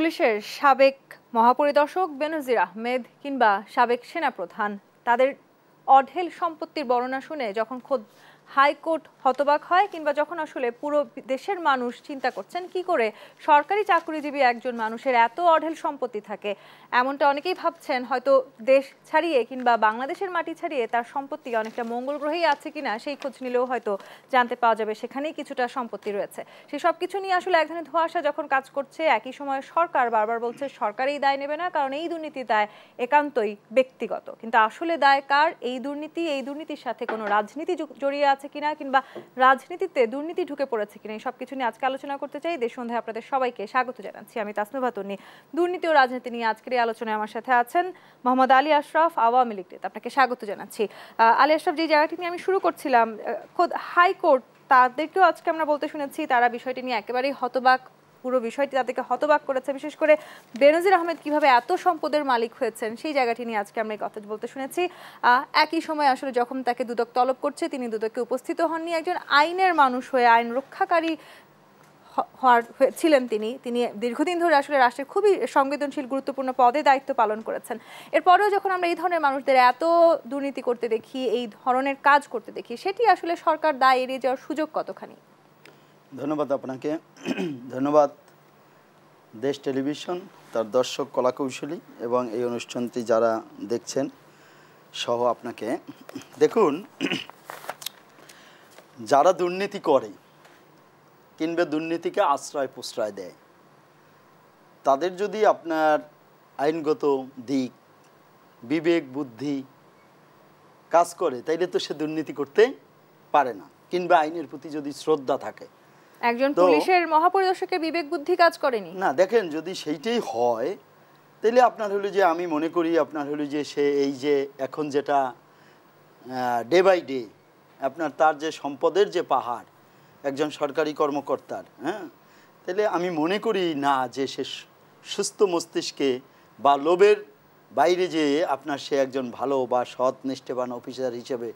পুলিশের সাবেক মহাপরিদর্শক বেনজির আহমেদ কিংবা সাবেক সেনাপ্রধান তাদের অঢেল সম্পত্তির বর্ণনা শুনে যখন খোদ হাইকোর্ট হতবাক হয় কিংবা যখন আসলে পুরো দেশের মানুষ চিন্তা করছেন কি করে সরকারি চাকরিজীবী একজন মানুষের এত অঢেল সম্পত্তি থাকে, এমনটা অনেকেই ভাবছেন হয়তো দেশ ছাড়িয়ে কিংবা বাংলাদেশের মাটি ছাড়িয়ে তার সম্পত্তি অনেকটা মঙ্গল গ্রহেই আছে কিনা সেই খোঁজ নিলেও হয়তো জানতে পাওয়া যাবে সেখানেই কিছুটা সম্পত্তি রয়েছে। সেই সব কিছু নিয়ে আসলে এক ধরনের ধোঁয়াশা যখন কাজ করছে, একই সময় সরকার বারবার বলছে সরকারই দায় নেবে না, কারণ এই দুর্নীতি দায় একান্তই ব্যক্তিগত। কিন্তু আসলে দায় কার? এই দুর্নীতির সাথে কোনো রাজনীতি জড়িয়ে আছে কিনা কিংবা রাজনীতিতে দুর্নীতি ঢুকে পড়েছে কিনা, এই সবকিছু নিয়ে আজকে আলোচনা করতে চাই। দেশ সন্ধ্যায় আপনাদের সবাইকে স্বাগত জানাচ্ছি। আমি তাসনুভা তন্নি। দুর্নীতি ও রাজনীতি নিয়ে আজকের এই আলোচনায় আমার সাথে আছেন মোহাম্মদ আলী আশরাফ, আওয়ামী লীগ নেতা। আপনাকে স্বাগত জানাচ্ছি। আলী আশরাফ, যে জায়গাটি নিয়ে আমি শুরু করছিলাম, খোদ হাইকোর্ট তাদেরকেও আজকে আমরা বলতে শুনেছি তারা বিষয়টি নিয়ে একেবারেই হতবাক। পুরো বিষয়টি তাদেরকে হতবাক করেছে। বিশেষ করে বেনজির আহমেদ কিভাবে এত সম্পদের মালিক হয়েছেন সেই জায়গাটি নিয়ে আজকে আমরা এই কথা বলতে শুনেছি। একই সময় আসলে যখন তাকে দুদক তলব করছে তিনি দুদকে উপস্থিত হননি। একজন আইনের মানুষ হয়ে আইন রক্ষাকারী ছিলেন তিনি দীর্ঘদিন ধরে আসলে রাষ্ট্রের খুবই সংবেদনশীল গুরুত্বপূর্ণ পদে দায়িত্ব পালন করেছেন। এরপরেও যখন আমরা এই ধরনের মানুষদের এত দুর্নীতি করতে দেখি, এই ধরনের কাজ করতে দেখি, সেটি আসলে সরকার দায় এড়িয়ে যাওয়ার সুযোগ কতখানি? ধন্যবাদ আপনাকে। ধন্যবাদ দেশ টেলিভিশন, তার দর্শক কলাকৌশলী এবং এই অনুষ্ঠানটি যারা দেখছেন সহ আপনাকে। দেখুন, যারা দুর্নীতি করে কিংবা দুর্নীতিকে আশ্রয় প্রশ্রয় দেয়, তাদের যদি আপনার আইনগত দিক, বিবেক, বুদ্ধি কাজ করে, তাইলে তো সে দুর্নীতি করতে পারে না। কিংবা আইনের প্রতি যদি শ্রদ্ধা থাকে, একজন পুলিশের মহাপরিদর্শকের বিবেক বুদ্ধি কাজ করেনি না। দেখেন, যদি সেইটাই হয় তাহলে আপনার হলো যে, আমি মনে করি আপনার হলো যে সে এই যে এখন যেটা ডে বাই ডে আপনার তার যে সম্পদের যে পাহাড় একজন সরকারি কর্মকর্তার, তাহলে আমি মনে করি না যে সে সুস্থ মস্তিষ্কে বা লোভের বাইরে যে আপনার সে একজন ভালো বা সৎ নিষ্ঠবান অফিসার হিসেবে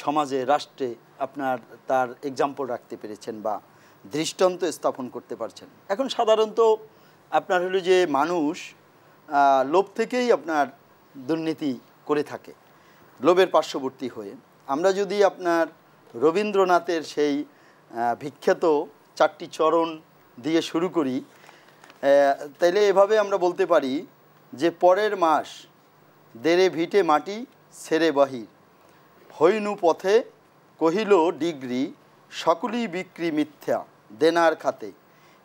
সমাজে, রাষ্ট্রে আপনার তার এক্সাম্পল রাখতে পেরেছেন বা দৃষ্টান্ত স্থাপন করতে পারছেন। এখন সাধারণত আপনার হলো যে মানুষ লোভ থেকেই আপনার দুর্নীতি করে থাকে, লোভের পার্শ্ববর্তী হয়ে। আমরা যদি আপনার রবীন্দ্রনাথের সেই বিখ্যাত 4টি চরণ দিয়ে শুরু করি, তাইলে এভাবে আমরা বলতে পারি যে, পরের মাস দেরে ভিটে মাটি ছেড়ে বাহির হইনু পথে কহিল ডিগ্রি সকলই বিক্রি মিথ্যা দেনার খাতে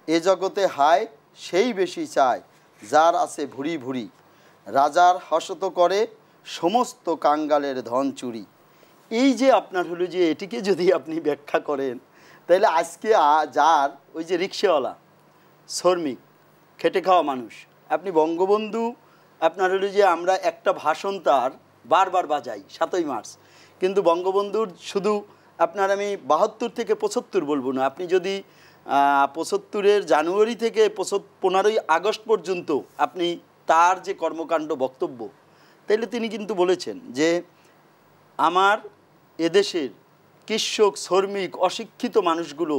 এ জগতে হায় সেই বেশি চায় যার আছে ভুরি ভুরি রাজার হসত করে সমস্ত কাঙ্গালের ধন চুরি। এই যে আপনার হলো যে এটিকে যদি আপনি ব্যাখ্যা করেন, তাহলে আজকে যার ওই যে রিক্সাওয়ালা, শ্রমিক, খেটে খাওয়া মানুষ, আপনি বঙ্গবন্ধু আপনার হলো যে আমরা একটা ভাষণ তার বারবার বাজাই 7ই মার্চ, কিন্তু বঙ্গবন্ধুর শুধু আপনার আমি 72 থেকে 75 বলবো না, আপনি যদি 75-এর জানুয়ারি থেকে 15ই আগস্ট পর্যন্ত আপনি তার যে কর্মকাণ্ড বক্তব্য, তাইলে তিনি কিন্তু বলেছেন যে আমার এদেশের কৃষক, শ্রমিক, অশিক্ষিত মানুষগুলো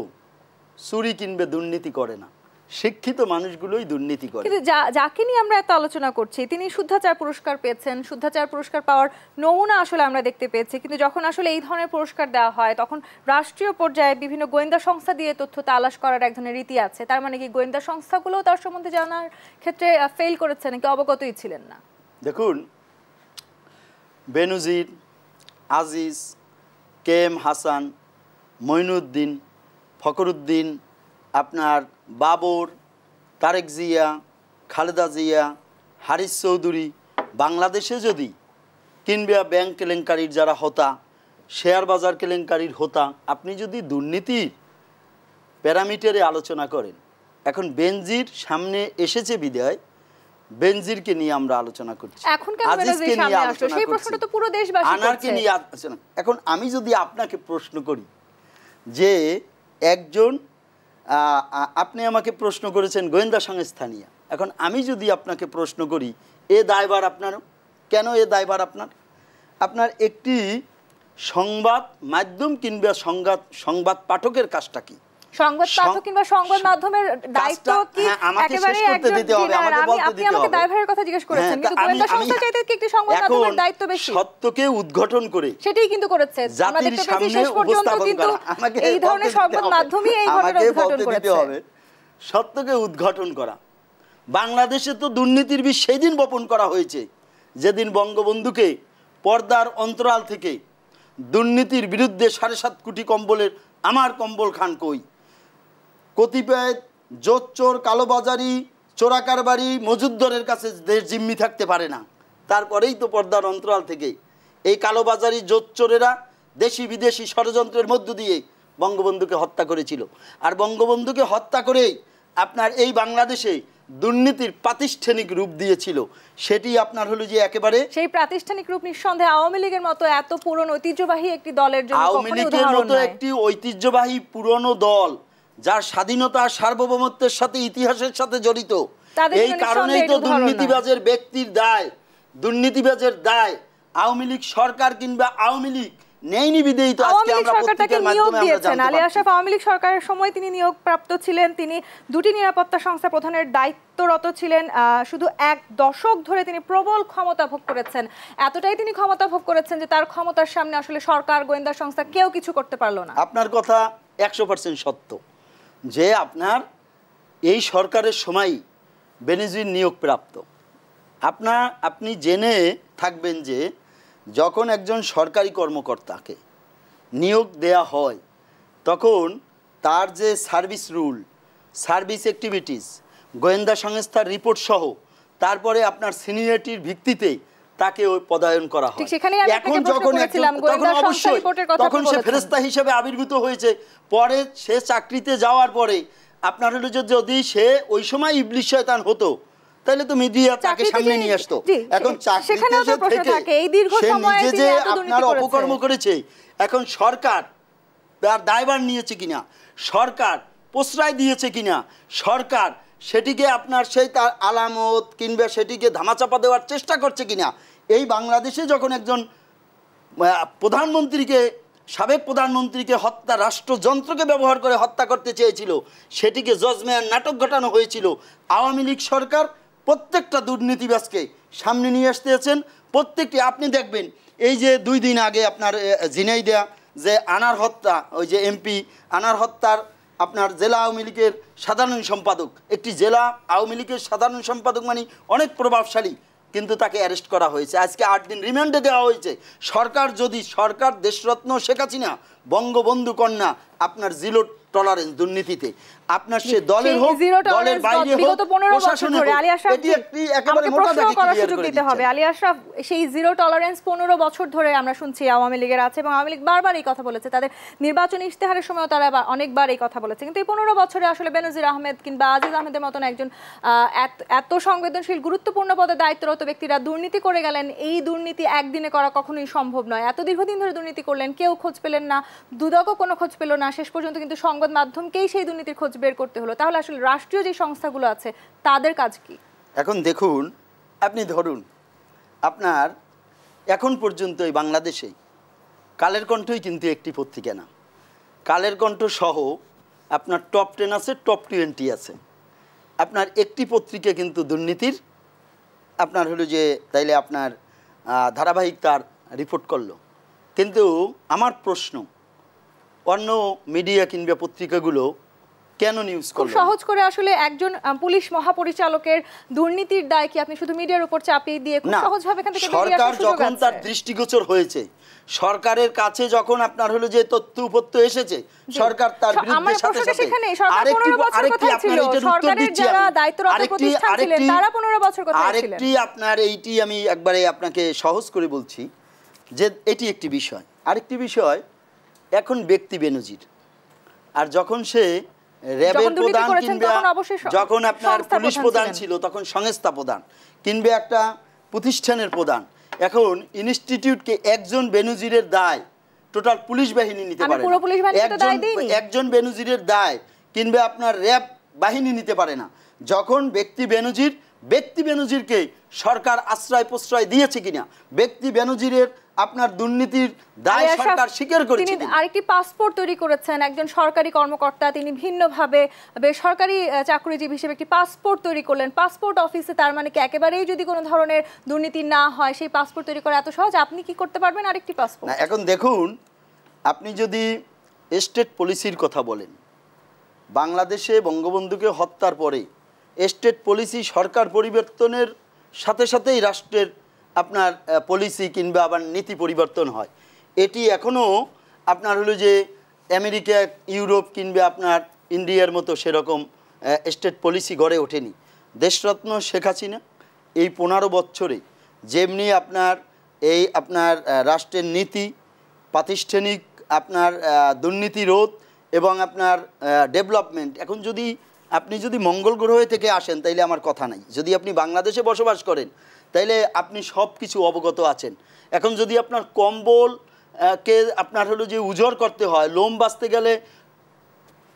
চুরি কিনবে দুর্নীতি করে না, শিক্ষিত মানুষগুলোই দুর্নীতি করে। কিন্তু যাকে নিয়ে আমরা এত আলোচনা করছি তিনি শুদ্ধাচার পুরস্কার পেয়েছেন। শুদ্ধাচার পুরস্কার পাওয়ার নমুনা আসলে আমরা দেখতে পেয়েছি, কিন্তু যখন আসলে এই ধরনের পুরস্কার দেওয়া হয় তখন রাষ্ট্রীয় পর্যায়ে বিভিন্ন গোয়েন্দা সংস্থা দিয়ে তথ্য তালাশ করার এক ধরনের রীতি আছে। তার মানে কি গোয়েন্দা সংস্থাগুলোও তার সম্বন্ধে জানার ক্ষেত্রে ফেল করেছে নাকি অবগতই ছিলেন না? দেখুন, বেনজির, আজিজ, KM হাসান, মঈনুদ্দিন, ফখরুদ্দিন, আপনার বাবর, তারেক জিয়া, খালেদা জিয়া, হারিস চৌধুরী, বাংলাদেশে যদি কিংবা ব্যাংক কেলেঙ্কারির যারা হোতা, শেয়ার বাজার কেলেঙ্কারির হোতা, আপনি যদি দুর্নীতির প্যারামিটারে আলোচনা করেন, এখন বেনজির সামনে এসেছে বিদায় বেনজিরকে নিয়ে আমরা আলোচনা করছি, আজিজকে নিয়ে আলোচনা করছি, আনারকে নিয়ে আলোচনা। এখন আমি যদি আপনাকে প্রশ্ন করি যে একজন, আপনি আমাকে প্রশ্ন করেছেন গোয়েন্দা সংস্থা নিয়ে, এখন আমি যদি আপনাকে প্রশ্ন করি এ দায়ভার আপনার কেন? এ দায়ভার আপনার একটি সংবাদ মাধ্যম কিংবা সংবাদ পাঠকের কাজটা কি? সংবাদ পাঠক কিংবা সংবাদ মাধ্যমের দায়িত্ব কি একেবারে একজন আপনি আমাকে দায়ভারের কথা জিজ্ঞেস করেছেন, কিন্তু গোয়েন্দা সংস্থা চাইতে কি একটি সংবাদ মাধ্যমের দায়িত্ব বেশি? সত্যকে উদ্ঘাটন করে সেটাই কিন্তু করেছে, আমরা দেখতে পেয়েছি শেষ পর্যন্ত কিন্তু এই ধরনের সংবাদ মাধ্যমই এই ঘটনা উদ্ঘাটন করেছে। সত্যকে উদ্ঘাটন করা। বাংলাদেশে তো দুর্নীতির বীজ সেই দিন বপন করা হয়েছে যেদিন বঙ্গবন্ধুকে পর্দার অন্তরাল থেকে দুর্নীতির বিরুদ্ধে 7.5 কোটি কম্বলের আমার কম্বল খান কই, কতিপয় জোচ্চোর, কালোবাজারি, চোরাকারবারি, মজুদ্দরের কাছে দেশ জিম্মি থাকতে পারে না। তারপরেই তো পর্দার অন্তরাল থেকে এই কালোবাজারি, জোচ্চোরেরা দেশি বিদেশি ষড়যন্ত্রের মধ্য দিয়ে বঙ্গবন্ধুকে হত্যা করেছিল। আর বঙ্গবন্ধুকে হত্যা করেই আপনার এই বাংলাদেশে দুর্নীতির প্রাতিষ্ঠানিক রূপ দিয়েছিল। সেটি আপনার হলো যে একেবারে সেই প্রাতিষ্ঠানিক রূপ নিঃসন্দেহে আওয়ামী লীগের মতো এত পুরনো ঐতিহ্যবাহী একটি দলের জন্য আওয়ামী লীগের মতো একটি ঐতিহ্যবাহী পুরনো দল যার স্বাধীনতা, সার্বভৌমত্বের সাথে, ইতিহাসের সাথে জড়িত, এই কারণেই তো দুর্নীতিবাজের ব্যক্তির দায়, দুর্নীতিবাজের দায় আওয়ামী লীগ সরকার কিংবা আওয়ামী লীগ নেইনি বিদেই তো আজকে আমরা পত্রিকার মাধ্যমে আমরা জানতে পারছি। আলী আশরাফ আওয়ামী লীগ সরকারের সময় তিনি নিয়োগপ্রাপ্ত ছিলেন, তিনি দুটি নিরাপত্তা সংস্থা প্রধানের দায়িত্বরত ছিলেন। শুধু 1 দশক ধরে তিনি প্রবল ক্ষমতা ভোগ করেছেন। এতটাই তিনি ক্ষমতা ভোগ করেছেন যে তার ক্ষমতার সামনে আসলে সরকার, গোয়েন্দা সংস্থা কেউ কিছু করতে পারলো না। আপনার কথা 100% সত্য যে এই সরকারের সময় বেনজির নিয়োগপ্রাপ্ত। আপনি জেনে থাকবেন যে যখন একজন সরকারি কর্মকর্তাকে নিয়োগ দেয়া হয় তখন তার যে সার্ভিস রুল, সার্ভিস অ্যাক্টিভিটিস, গোয়েন্দা সংস্থার রিপোর্ট সহ তারপরে আপনার সিনিয়রিটির ভিত্তিতে তাকে ওই পদায়ন করা হয়। এখন যখন তখন সে ফেরেশতা হিসেবে আবির্ভূত হয়েছে। পরে সে চাকরিতে যাওয়ার পরে আপনার হলো যদি সে ওই সময় ইবলিশ শয়তান হতো তাহলে তো মিডিয়া তাকে সামনে নিয়ে আসতো। এখন চাকরিতে সে নিজে যে আপনার অপকর্ম করেছে, এখন সরকার তার দায়ভার নিয়েছে কিনা, সরকার প্রশ্রয় দিয়েছে কিনা, সরকার সেটিকে আপনার সেই তার আলামত কিংবা সেটিকে ধামাচাপা দেওয়ার চেষ্টা করছে কিনা। এই বাংলাদেশে যখন একজন প্রধানমন্ত্রীকে, সাবেক প্রধানমন্ত্রীকে হত্যা, রাষ্ট্রযন্ত্রকে ব্যবহার করে হত্যা করতে চেয়েছিল, সেটিকে জজমেয়ার নাটক ঘটানো হয়েছিল। আওয়ামী লীগ সরকার প্রত্যেকটা দুর্নীতিবাজকে সামনে নিয়ে আসতেছেন। প্রত্যেকটি আপনি দেখবেন এই যে 2 দিন আগে আপনার ঝিনাইদহ যে আনার হত্যা, ওই যে এমপি আনার হত্যার আপনার জেলা আওয়ামী লীগের সাধারণ সম্পাদক, একটি জেলা আওয়ামী লীগের সাধারণ সম্পাদক মানে অনেক প্রভাবশালী, কিন্তু তাকে অ্যারেস্ট করা হয়েছে। আজকে 8 দিন রিমান্ডে দেওয়া হয়েছে। সরকার দেশরত্ন শেখ হাসিনা, বঙ্গবন্ধু কন্যা, আপনার জিরো টলারেন্স দুর্নীতিতে, আপনার সে দলের হোক দলের বাইরে হোক প্রশাসনে হোক, এটি একটি একেবারে মোটা দাগে ক্লিয়ার করে দিতে হবে। আলী আশরাফ, সেই জিরো টলারেন্স 15 বছর ধরে আমরা শুনছি আওয়ামী লীগের আছে এবং আওয়ামী লীগ বারবার এই কথা বলেছে, তাদের নির্বাচনী ইশতেহারের সময় তারা অনেকবার এই কথা বলেছে। কিন্তু এই 15 বছরে আসলে বেনজির আহমেদ কিংবা আজিজ আহমেদের মতন একজন এত সংবেদনশীল গুরুত্বপূর্ণ পদে দায়িত্বরত ব্যক্তিরা দুর্নীতি করে গেলেন। এই দুর্নীতি একদিনে করা কখনোই সম্ভব নয়। এত দীর্ঘদিন ধরে দুর্নীতি করলেন, কেউ খোঁজ পেলেন না, দুদকও কোনো খোঁজ পেল না। শেষ পর্যন্ত কিন্তু সংবাদ মাধ্যমকেই সেই দুর্নীতির খোঁজ বের করতে হলো। তাহলে আসলে রাষ্ট্রীয় যে সংস্থাগুলো আছে তাদের কাজ কি? এখন দেখুন, আপনি ধরুন আপনার এখন পর্যন্ত এই বাংলাদেশে কালের কণ্ঠই কিন্তু একটি পত্রিকা না, কালের কণ্ঠ সহ আপনার টপ 10 আছে, টপ 20 আছে। আপনার একটি পত্রিকা কিন্তু দুর্নীতির আপনার হলো যে তাইলে আপনার ধারাবাহিক তার রিপোর্ট করলো। কিন্তু আমার প্রশ্ন, অন্য মিডিয়া কিংবা পত্রিকাগুলো কেন নিউজ করলো? খুব সহজ করে আসলে একজন পুলিশ মহাপরিচালকের দুর্নীতির দায় কি আপনি শুধু মিডিয়ার উপর চাপিয়ে দিয়ে খুব সহজভাবে এখান থেকে বেরিয়ে আসার সুযোগ আছে? সরকার যখন তার দৃষ্টিগোচর হয়েছে, সরকারের কাছে যখন আপনার হলো যে তথ্য উপত্য এসেছে, সরকার তার বিরুদ্ধে সাথে সাথে আরেকটি আপনার এইটি আমি একবারে আপনাকে সহজ করে বলছি যে এটি একটি বিষয়। আরেকটি বিষয়, এখন ব্যক্তি বেনজির, আর যখন সে র্যাবের প্রধান কিংবা যখন আপনার পুলিশ প্রধান ছিল তখন সংস্থা প্রধান কিংবা একটা প্রতিষ্ঠানের প্রধান, এখন ইনস্টিটিউটকে একজন বেনজিরের দায় টোটাল পুলিশ বাহিনী নিতে পারে না, একজন বেনজিরের দায় কিংবা আপনার র্যাব বাহিনী নিতে পারে না। যখন ব্যক্তি বেনজিরকে সরকার আশ্রয় প্রশ্রয় দিয়েছে কিনা, ব্যক্তি বেনজিরের আপনার দুর্নীতির দায় সরকার স্বীকার করেছে। তিনি আরেকটি পাসপোর্ট তৈরি করেছেন, একজন সরকারি কর্মকর্তা, তিনি ভিন্নভাবে বেসরকারি চাকরিজীবী হিসেবে একটি পাসপোর্ট তৈরি করলেন পাসপোর্ট অফিসে। তার মানে কি একেবারেই যদি কোনো ধরনের দুর্নীতি না হয় সেই পাসপোর্ট তৈরি করা এত সহজ? আপনি কি করতে পারবেন আরেকটি পাসপোর্ট? না, এখন দেখুন, আপনি যদি স্টেট পলিসির কথা বলেন, বাংলাদেশে বঙ্গবন্ধুকে হত্যার পরে স্টেট পলিসি সরকার পরিবর্তনের সাথে সাথেই রাষ্ট্রের আপনার পলিসি কিংবা আবার নীতি পরিবর্তন হয়। এটি এখনও আপনার হলো যে আমেরিকা, ইউরোপ কিংবা আপনার ইন্ডিয়ার মতো সেরকম স্টেট পলিসি গড়ে ওঠেনি। দেশরত্ন শেখ হাসিনা এই 15 বছরে যেমনি আপনার রাষ্ট্রের নীতি, প্রাতিষ্ঠানিক আপনার দুর্নীতি রোধ এবং আপনার ডেভেলপমেন্ট, এখন আপনি যদি মঙ্গল গ্রহে থেকে আসেন তাইলে আমার কথা নাই, যদি আপনি বাংলাদেশে বসবাস করেন তাইলে আপনি সব কিছু অবগত আছেন। এখন যদি আপনার কম্বল কে আপনার হলো যে উজর করতে হয়, লোম বাঁচতে গেলে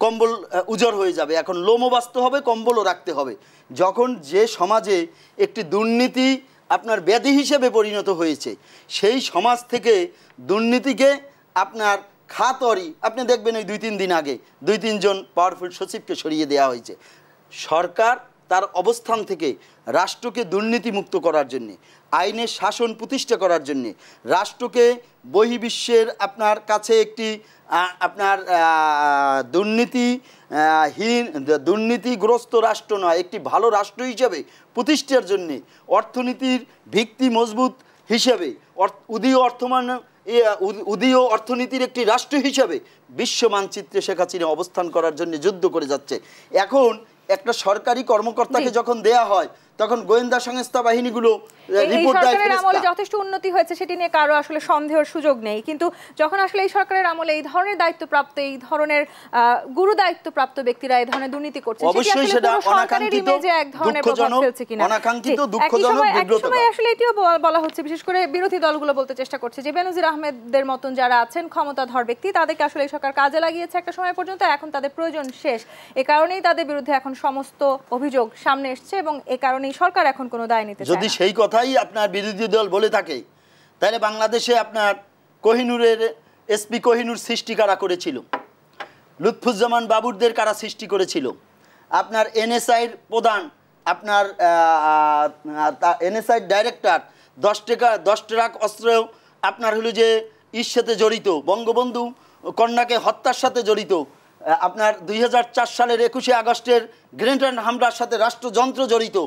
কম্বল উজর হয়ে যাবে, এখন লোমও বাঁচতে হবে, কম্বলও রাখতে হবে। যখন যে সমাজে একটি দুর্নীতি আপনার ব্যাধি হিসেবে পরিণত হয়েছে, সেই সমাজ থেকে দুর্নীতিকে আপনার খাতরি, আপনি দেখবেন এই 2-3 দিন আগে 2-3 জন পাওয়ারফুল সচিবকে সরিয়ে দেওয়া হয়েছে। সরকার তার অবস্থান থেকে রাষ্ট্রকে দুর্নীতিমুক্ত করার জন্যে, আইনের শাসন প্রতিষ্ঠা করার জন্যে, রাষ্ট্রকে বহির্বিশ্বের আপনার কাছে একটি আপনার দুর্নীতিগ্রস্ত রাষ্ট্র নয়, একটি ভালো রাষ্ট্র হিসাবে প্রতিষ্ঠার জন্যে, অর্থনীতির ভিত্তি মজবুত হিসাবে, উদীয় অর্থনীতির একটি রাষ্ট্র হিসাবে বিশ্ব মানচিত্রে শেখ হাসিনা অবস্থান করার জন্য যুদ্ধ করে যাচ্ছে। এখন একটা সরকারি কর্মকর্তাকে যখন দেয়া হয় তখন গোয়েন্দা সংস্থা বাহিনীগুলো রিপোর্ট দেয়। সরকারের আমলে যথেষ্ট উন্নতি হয়েছে সেটি নিয়ে কারো আসলে সন্দেহের সুযোগ নেই, কিন্তু যখন আসলে এই সরকারের আমলে এই ধরনের দায়িত্বপ্রাপ্ত, এই ধরনের গুরু দায়িত্বপ্রাপ্ত ব্যক্তিরা এই ধরনের দুর্নীতি করছে, অবশ্যই সেটা অনাকাঙ্ক্ষিত, দুঃখজনক, অনাকাঙ্ক্ষিত, দুঃখজনক, বিব্রতকর। আসলে এটিও বলা হচ্ছে, বিশেষ করে বিরোধী দলগুলো বলতে চেষ্টা করছে যে বেনজির আহমেদের মতন যারা আছেন ক্ষমতাধর ব্যক্তি, তাদেরকে আসলে এই সরকার কাজে লাগিয়েছে একটা সময় পর্যন্ত, এখন তাদের প্রয়োজন শেষ। এ কারণেই তাদের বিরুদ্ধে এখন সমস্ত অভিযোগ সামনে এসছে এবং এ কারণেই সরকার এখন কোনো দায় নিতে চায় না। যদি সেই কথাই আপনার বিরোধী দল বলে থাকে, তাহলে বাংলাদেশে আপনার কোহিনুরের এসপি কোহিনুর সৃষ্টি কারা করেছিল? লুৎফুজ্জামান বাবুরদের কারা সৃষ্টি করেছিল? আপনার এনএসআইয়ের প্রধান, আপনার এনএসআই ডাইরেক্টর 10 ট্রাক অস্ত্র আপনার হলো যে সাথে জড়িত, বঙ্গবন্ধু কন্যাকে হত্যার সাথে জড়িত, আপনার 2004 সালের 21শে আগস্টের গ্রেনেড হামলার সাথে রাষ্ট্রযন্ত্র জড়িত,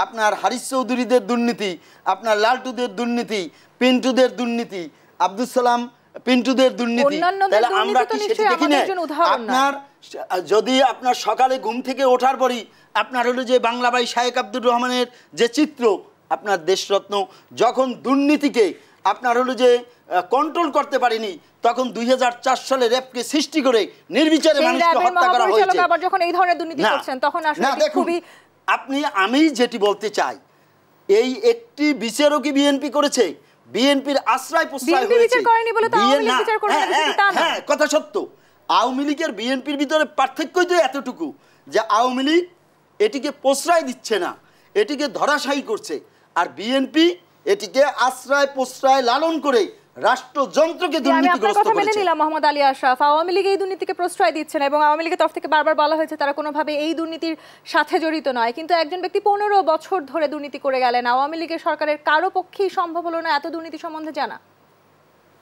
আপনার হারিস চৌধুরীদের দুর্নীতি, আপনার লালটুদের দুর্নীতি, পিন্টুদের দুর্নীতি, আব্দুল সালাম পিন্টুদের দুর্নীতি, তাহলে আমরা কি সেটা দেখি না? আপনার যদি আপনার সকালে ঘুম থেকে ওঠার পরই আপনার হলো যে বাংলা ভাই শায়েক আব্দুর রহমানের যে চিত্র, আপনার দেশরত্ন যখন দুর্নীতিকে আপনার হলো যে কন্ট্রোল করতে পারেনি, তখন 2004 সালে র্যাবকে সৃষ্টি করে নির্বিচারে মানুষকে হত্যা করা হয়েছে। আবার যখন এই ধরনের দুর্নীতি করছেন তখন আসলে খুবই আমি যেটি বলতে চাই, এই একটি বিচারকই বিএনপি করেছে, বিএনপির আশ্রয় প্রশ্রয় হয়েছে। হ্যাঁ, কথা সত্য। আওয়ামী লীগের বিএনপির ভিতরে পার্থক্যই তো এতটুকু যে আওয়ামী লীগ এটিকে প্রশ্রয় দিচ্ছে না, এটিকে ধরাশায়ী করছে, আর বিএনপি এটিকে আশ্রয় প্রশ্রয় লালন করে রাষ্ট্রযন্ত্রকে দুর্নীতিগ্রস্ত করেছে। মেনে নিলাম মোহাম্মদ আলী আশরাফ, আওয়ামী লীগ এই দুর্নীতিকে প্রশ্রয় দিচ্ছে না এবং আওয়ামী লীগের তরফ থেকে বারবার বলা হয়েছে তারা কোনোভাবে এই দুর্নীতির সাথে জড়িত নয়, কিন্তু একজন ব্যক্তি 15 বছর ধরে দুর্নীতি করে গেলেন, আওয়ামী লীগের সরকারের কারো পক্ষেই সম্ভব হলো না এত দুর্নীতি সম্বন্ধে জানা।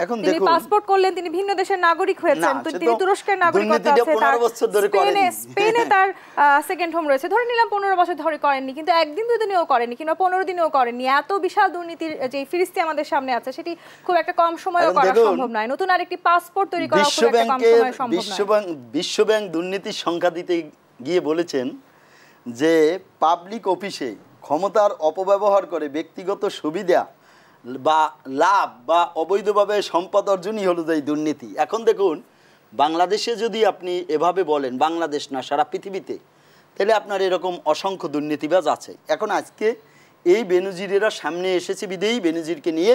এখন তিনি পাসপোর্ট করলেন, তিনি ভিন্ন দেশের নাগরিক হয়েছেন, তিনি তুরস্কের নাগরিকত্ব আছে, স্পেনে তার সেকেন্ড হোম রয়েছে, ধরে নিলাম 15 বছর ধরে করেননি, কিন্তু একদিন দুদিনেও করেননি কিংবা 15 দিনেও করেননি। এত বিশাল দুর্নীতির যে ফিরিস্তি আমাদের সামনে আছে সেটি খুব একটা কম সময়েও করা সম্ভব নয়। নতুন আরেকটি পাসপোর্ট তৈরি করা খুব একটা কম সময়ে সম্ভব নয়। বিশ্বব্যাংক দুর্নীতির সংখ্যা দিতে গিয়ে বলেছেন যে পাবলিক অফিসে ক্ষমতার অপব্যবহার করে ব্যক্তিগত সুবিধা বা লাভ বা অবৈধভাবে সম্পদ অর্জনই হলো এই দুর্নীতি। এখন দেখুন, বাংলাদেশে যদি আপনি এভাবে বলেন, বাংলাদেশ না সারা পৃথিবীতে, তাহলে আপনার এরকম অসংখ্য দুর্নীতিবাজ আছে। এখন আজকে এই বেনজিরেরা সামনে এসেছে বিদেয়ী বেনজিরকে নিয়ে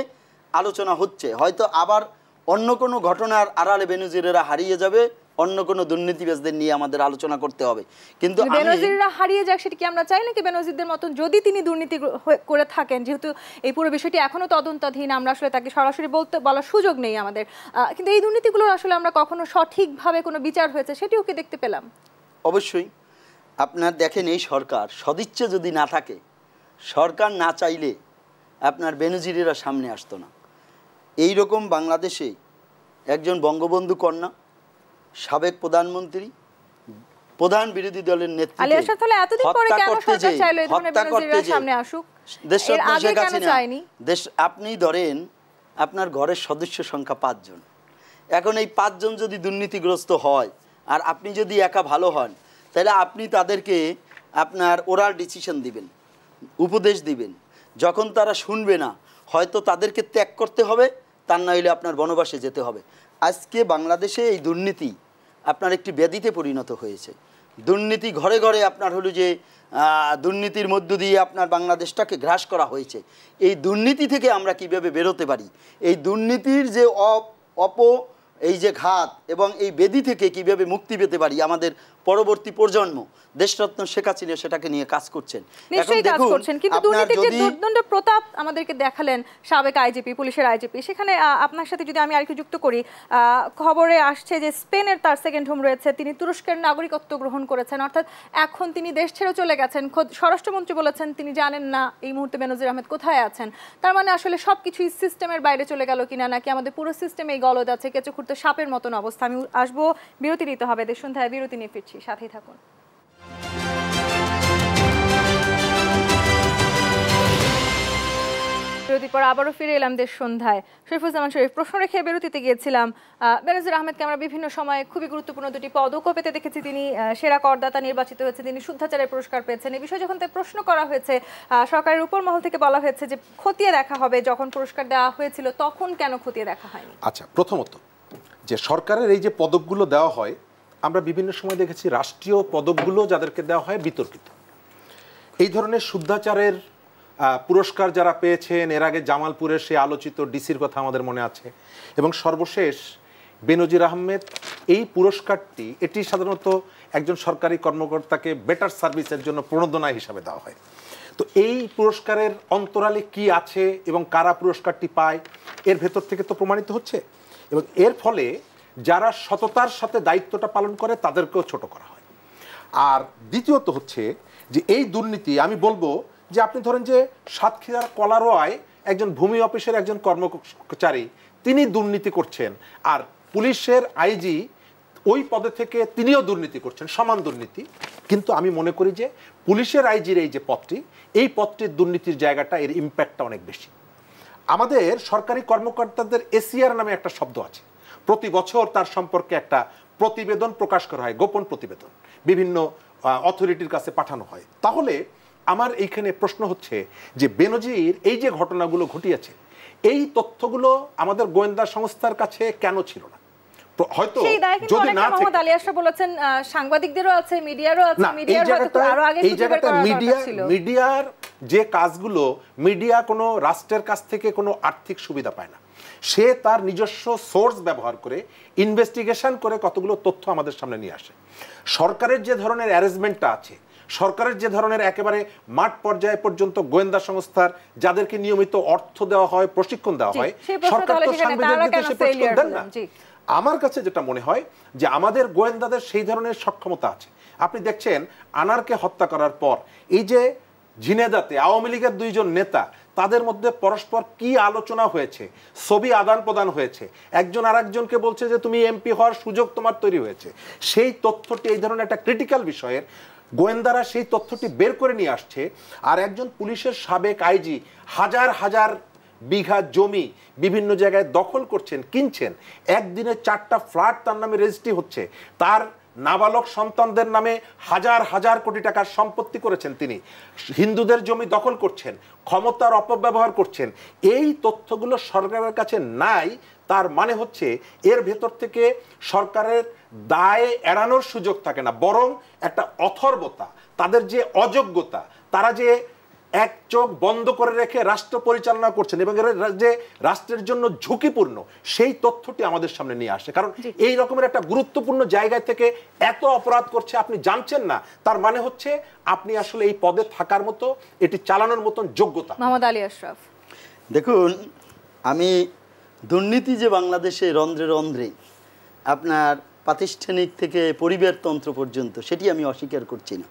আলোচনা হচ্ছে, হয়তো আবার অন্য কোনো ঘটনার আড়ালে বেনজিরেরা হারিয়ে যাবে, অন্য কোনো দুর্নীতিবাজদের নিয়ে আমাদের আলোচনা করতে হবে। কিন্তু বেনজিররা হারিয়ে যাক সেটা কি আমরা চাই নাকি? বেনজিরদের মতন যদি তিনি দুর্নীতি করে থাকেন, যেহেতু এই পুরো বিষয়টি এখনো তদন্তাধীন, আমরা আসলে তাকে সরাসরি বলার সুযোগ নেই আমাদের, কিন্তু এই দুর্নীতিগুলো আসলে আমরা কখনো সঠিকভাবে কোনো বিচার হয়েছে সেটিও কি দেখতে পেলাম? অবশ্যই আপনার দেখেন, এই সরকার সদিচ্ছা যদি না থাকে, সরকার না চাইলে আপনার বেনজিরেরা সামনে আসতো না। এই রকম বাংলাদেশে একজন বঙ্গবন্ধু কন্যা, সাবেক প্রধানমন্ত্রী, প্রধান বিরোধী দলের নেত্রী আপনি ধরেন আপনার ঘরের সদস্য সংখ্যা 5 জন। এখন এই 5 জন যদি দুর্নীতিগ্রস্ত হয় আর আপনি যদি একা ভালো হন, তাহলে আপনি তাদেরকে আপনার ওরাল ডিসিশন দিবেন, উপদেশ দিবেন। যখন তারা শুনবে না, হয়তো তাদেরকে ত্যাগ করতে হবে, তার না হলে আপনার বনবাসে যেতে হবে। আজকে বাংলাদেশে এই দুর্নীতি আপনার একটি ব্যাধিতে পরিণত হয়েছে। দুর্নীতি ঘরে ঘরে আপনার হলো যে দুর্নীতির মধ্য দিয়ে আপনার বাংলাদেশটাকে গ্রাস করা হয়েছে। এই দুর্নীতি থেকে আমরা কিভাবে বেরোতে পারি, এই দুর্নীতির যে এই যে ঘাত এবং এই বেদি থেকে কিভাবে মুক্তি পেতে পারি, আমাদের পরবর্তী প্রজন্ম, দেশরত্ন শেখ হাসিনা সেটাকে নিয়ে কাজ করছেন। নিশ্চয়ই কাজ করছেন, কিন্তু দুর্নীতির যে দুর্দণ্ড প্রতাপ আমাদেরকে দেখালেন সাবেক আইজিপি, পুলিশের আইজিপি, সেখানে আপনার সাথে যদি আমি আরেকটু যুক্ত করি, খবরে আসছে যে স্পেনের তার সেকেন্ড হোম রয়েছে, তিনি তুরস্কের নাগরিকত্ব গ্রহণ করেছেন, অর্থাৎ এখন তিনি দেশ ছেড়ে চলে গেছেন। খোদ স্বরাষ্ট্রমন্ত্রী বলেছেন তিনি জানেন না এই মুহূর্তে বেনজির আহমেদ কোথায় আছেন। তার মানে আসলে সবকিছুই সিস্টেমের বাইরে চলে গেল কিনা, নাকি আমাদের পুরো সিস্টেমে গলদ আছে, কেঁচো খুঁড়তে সাপের মতন অবস্থা। আমি আসবো, বিরতি নিতে হবে, দেশ সন্ধ্যায় বিরতি নিয়ে ফিরছি, সাথেই থাকুন। বিরতির পর আবারও ফিরে এলাম দেশ সন্ধ্যায়। শরীফুজ্জামান শরীফ, প্রশ্ন রেখে বিরতিতে গিয়েছিলাম, বেনজির আহমেদকে আমরা বিভিন্ন সময়ে খুবই গুরুত্বপূর্ণ 2টি পদকও পেতে দেখেছি। তিনি সেরা করদাতা নির্বাচিত হয়েছে, তিনি শুদ্ধাচারের পুরস্কার পেয়েছেন। এই বিষয়ে যখন তাই প্রশ্ন করা হয়েছে, সরকারের উপর মহল থেকে বলা হয়েছে যে খতিয়ে দেখা হবে, যখন পুরস্কার দেওয়া হয়েছিল তখন কেন খতিয়ে দেখা হয়নি? আচ্ছা, প্রথমত যে সরকারের এই যে পদকগুলো দেওয়া হয়, আমরা বিভিন্ন সময় দেখেছি রাষ্ট্রীয় পদকগুলো যাদেরকে দেওয়া হয় বিতর্কিত। এই ধরনের শুদ্ধাচারের পুরস্কার যারা পেয়েছেন, এর আগে জামালপুরের সেই আলোচিত ডিসির কথা আমাদের মনে আছে, এবং সর্বশেষ বেনজির আহমেদ, এই পুরস্কারটি এটি সাধারণত একজন সরকারি কর্মকর্তাকে বেটার সার্ভিসের জন্য প্রণোদনা হিসাবে দেওয়া হয়। তো এই পুরস্কারের অন্তরালে কি আছে এবং কারা পুরস্কারটি পায়, এর ভেতর থেকে তো প্রমাণিত হচ্ছে, এবং এর ফলে যারা সততার সাথে দায়িত্বটা পালন করে তাদেরকেও ছোট করা হয়। আর দ্বিতীয়ত হচ্ছে যে এই দুর্নীতি, আমি বলবো যে আপনি ধরেন যে সাতক্ষীরার কলারোয়ায় একজন ভূমি অফিসের একজন কর্মচারী, তিনি দুর্নীতি করছেন, আর পুলিশের আইজি ওই পদে থেকে তিনিও দুর্নীতি করছেন, সমান দুর্নীতি। কিন্তু আমি মনে করি যে পুলিশের আইজির এই যে পদটি, এই পদটির দুর্নীতির জায়গাটা, এর ইম্প্যাক্টটা অনেক বেশি। আমাদের সরকারি কর্মকর্তাদের এসিআর নামে একটা শব্দ আছে, প্রতি বছর তার সম্পর্কে একটা প্রতিবেদন প্রকাশ করা হয়, গোপন প্রতিবেদন বিভিন্ন অথরিটির কাছে পাঠানো হয়। তাহলে আমার এইখানে প্রশ্ন হচ্ছে যে বেনজির এই যে ঘটনাগুলো ঘটিয়েছে, এই তথ্যগুলো আমাদের গোয়েন্দা সংস্থার কাছে কেন ছিল না? হয়তো যদি না থাকে, মোহাম্মদ আলী আশরাফ বলেছেন সাংবাদিকদেরও আছে, মিডিয়ারও আছে, এই জায়গাটা মিডিয়ার যে কাজগুলো, মিডিয়া কোনো রাষ্ট্রের কাছ থেকে কোনো আর্থিক সুবিধা পায় না, সে তার নিজস্ব সোর্স ব্যবহার করে ইনভেস্টিগেশন করে কতগুলো তথ্য আমাদের সামনে নিয়ে আসে। সরকারের যে ধরনের অ্যারেঞ্জমেন্টটা আছে, সরকারের যে ধরনের একেবারে মাঠ পর্যায়ে পর্যন্ত গোয়েন্দা সংস্থার যাদেরকে নিয়মিত অর্থ দেওয়া হয়, প্রশিক্ষণ দেওয়া হয়, সরকার তো সাংবাদিকদেরকে সে প্রশিক্ষণ দেন না। আমার কাছে যেটা মনে হয় যে আমাদের গোয়েন্দাদের সেই ধরনের সক্ষমতা আছে। আপনি দেখছেন আনারকে হত্যা করার পর এই যে ঝিনেদাতে আওয়ামী লীগের 2 জন নেতা, তাদের মধ্যে পরস্পর কি আলোচনা হয়েছে, ছবি আদান প্রদান হয়েছে, একজন আরেকজনকে বলছে যে তুমি এমপি হওয়ার সুযোগ তোমার তৈরি হয়েছে, সেই তথ্যটি, এই ধরনের একটা ক্রিটিক্যাল বিষয়ের গোয়েন্দারা সেই তথ্যটি বের করে নিয়ে আসছে। আর একজন পুলিশের সাবেক আইজি হাজার হাজার বিঘা জমি বিভিন্ন জায়গায় দখল করছেন, কিনছেন, একদিনে 4টা ফ্ল্যাট তার নামে রেজিস্ট্রি হচ্ছে, তার নাবালক সন্তানদের নামে হাজার হাজার কোটি টাকার সম্পত্তি করেছেন, তিনি হিন্দুদের জমি দখল করছেন, ক্ষমতার অপব্যবহার করছেন। এই তথ্যগুলো সরকারের কাছে নাই, তার মানে হচ্ছে এর ভেতর থেকে সরকারের দায় এড়ানোর সুযোগ থাকে না, বরং একটা অথর্বতা, তাদের যে অযোগ্যতা, তারা যে এক চোখ বন্ধ করে রেখে রাষ্ট্র পরিচালনা করছেন এবং যে রাষ্ট্রের জন্য ঝুঁকিপূর্ণ সেই তথ্যটি আমাদের সামনে নিয়ে আসে। কারণ এই রকমের একটা গুরুত্বপূর্ণ জায়গা থেকে এত অপরাধ করছে আপনি জানছেন না, তার মানে হচ্ছে আপনি আসলে এই পদে থাকার মতো, এটি চালানোর মতন যোগ্যতা। মোহাম্মদ আলী আশরাফ, দেখুন, আমি দুর্নীতি যে বাংলাদেশে রন্ধ্রে রন্ধ্রে আপনার প্রাতিষ্ঠানিক থেকে পরিবারতন্ত্র পর্যন্ত, সেটি আমি অস্বীকার করছি না,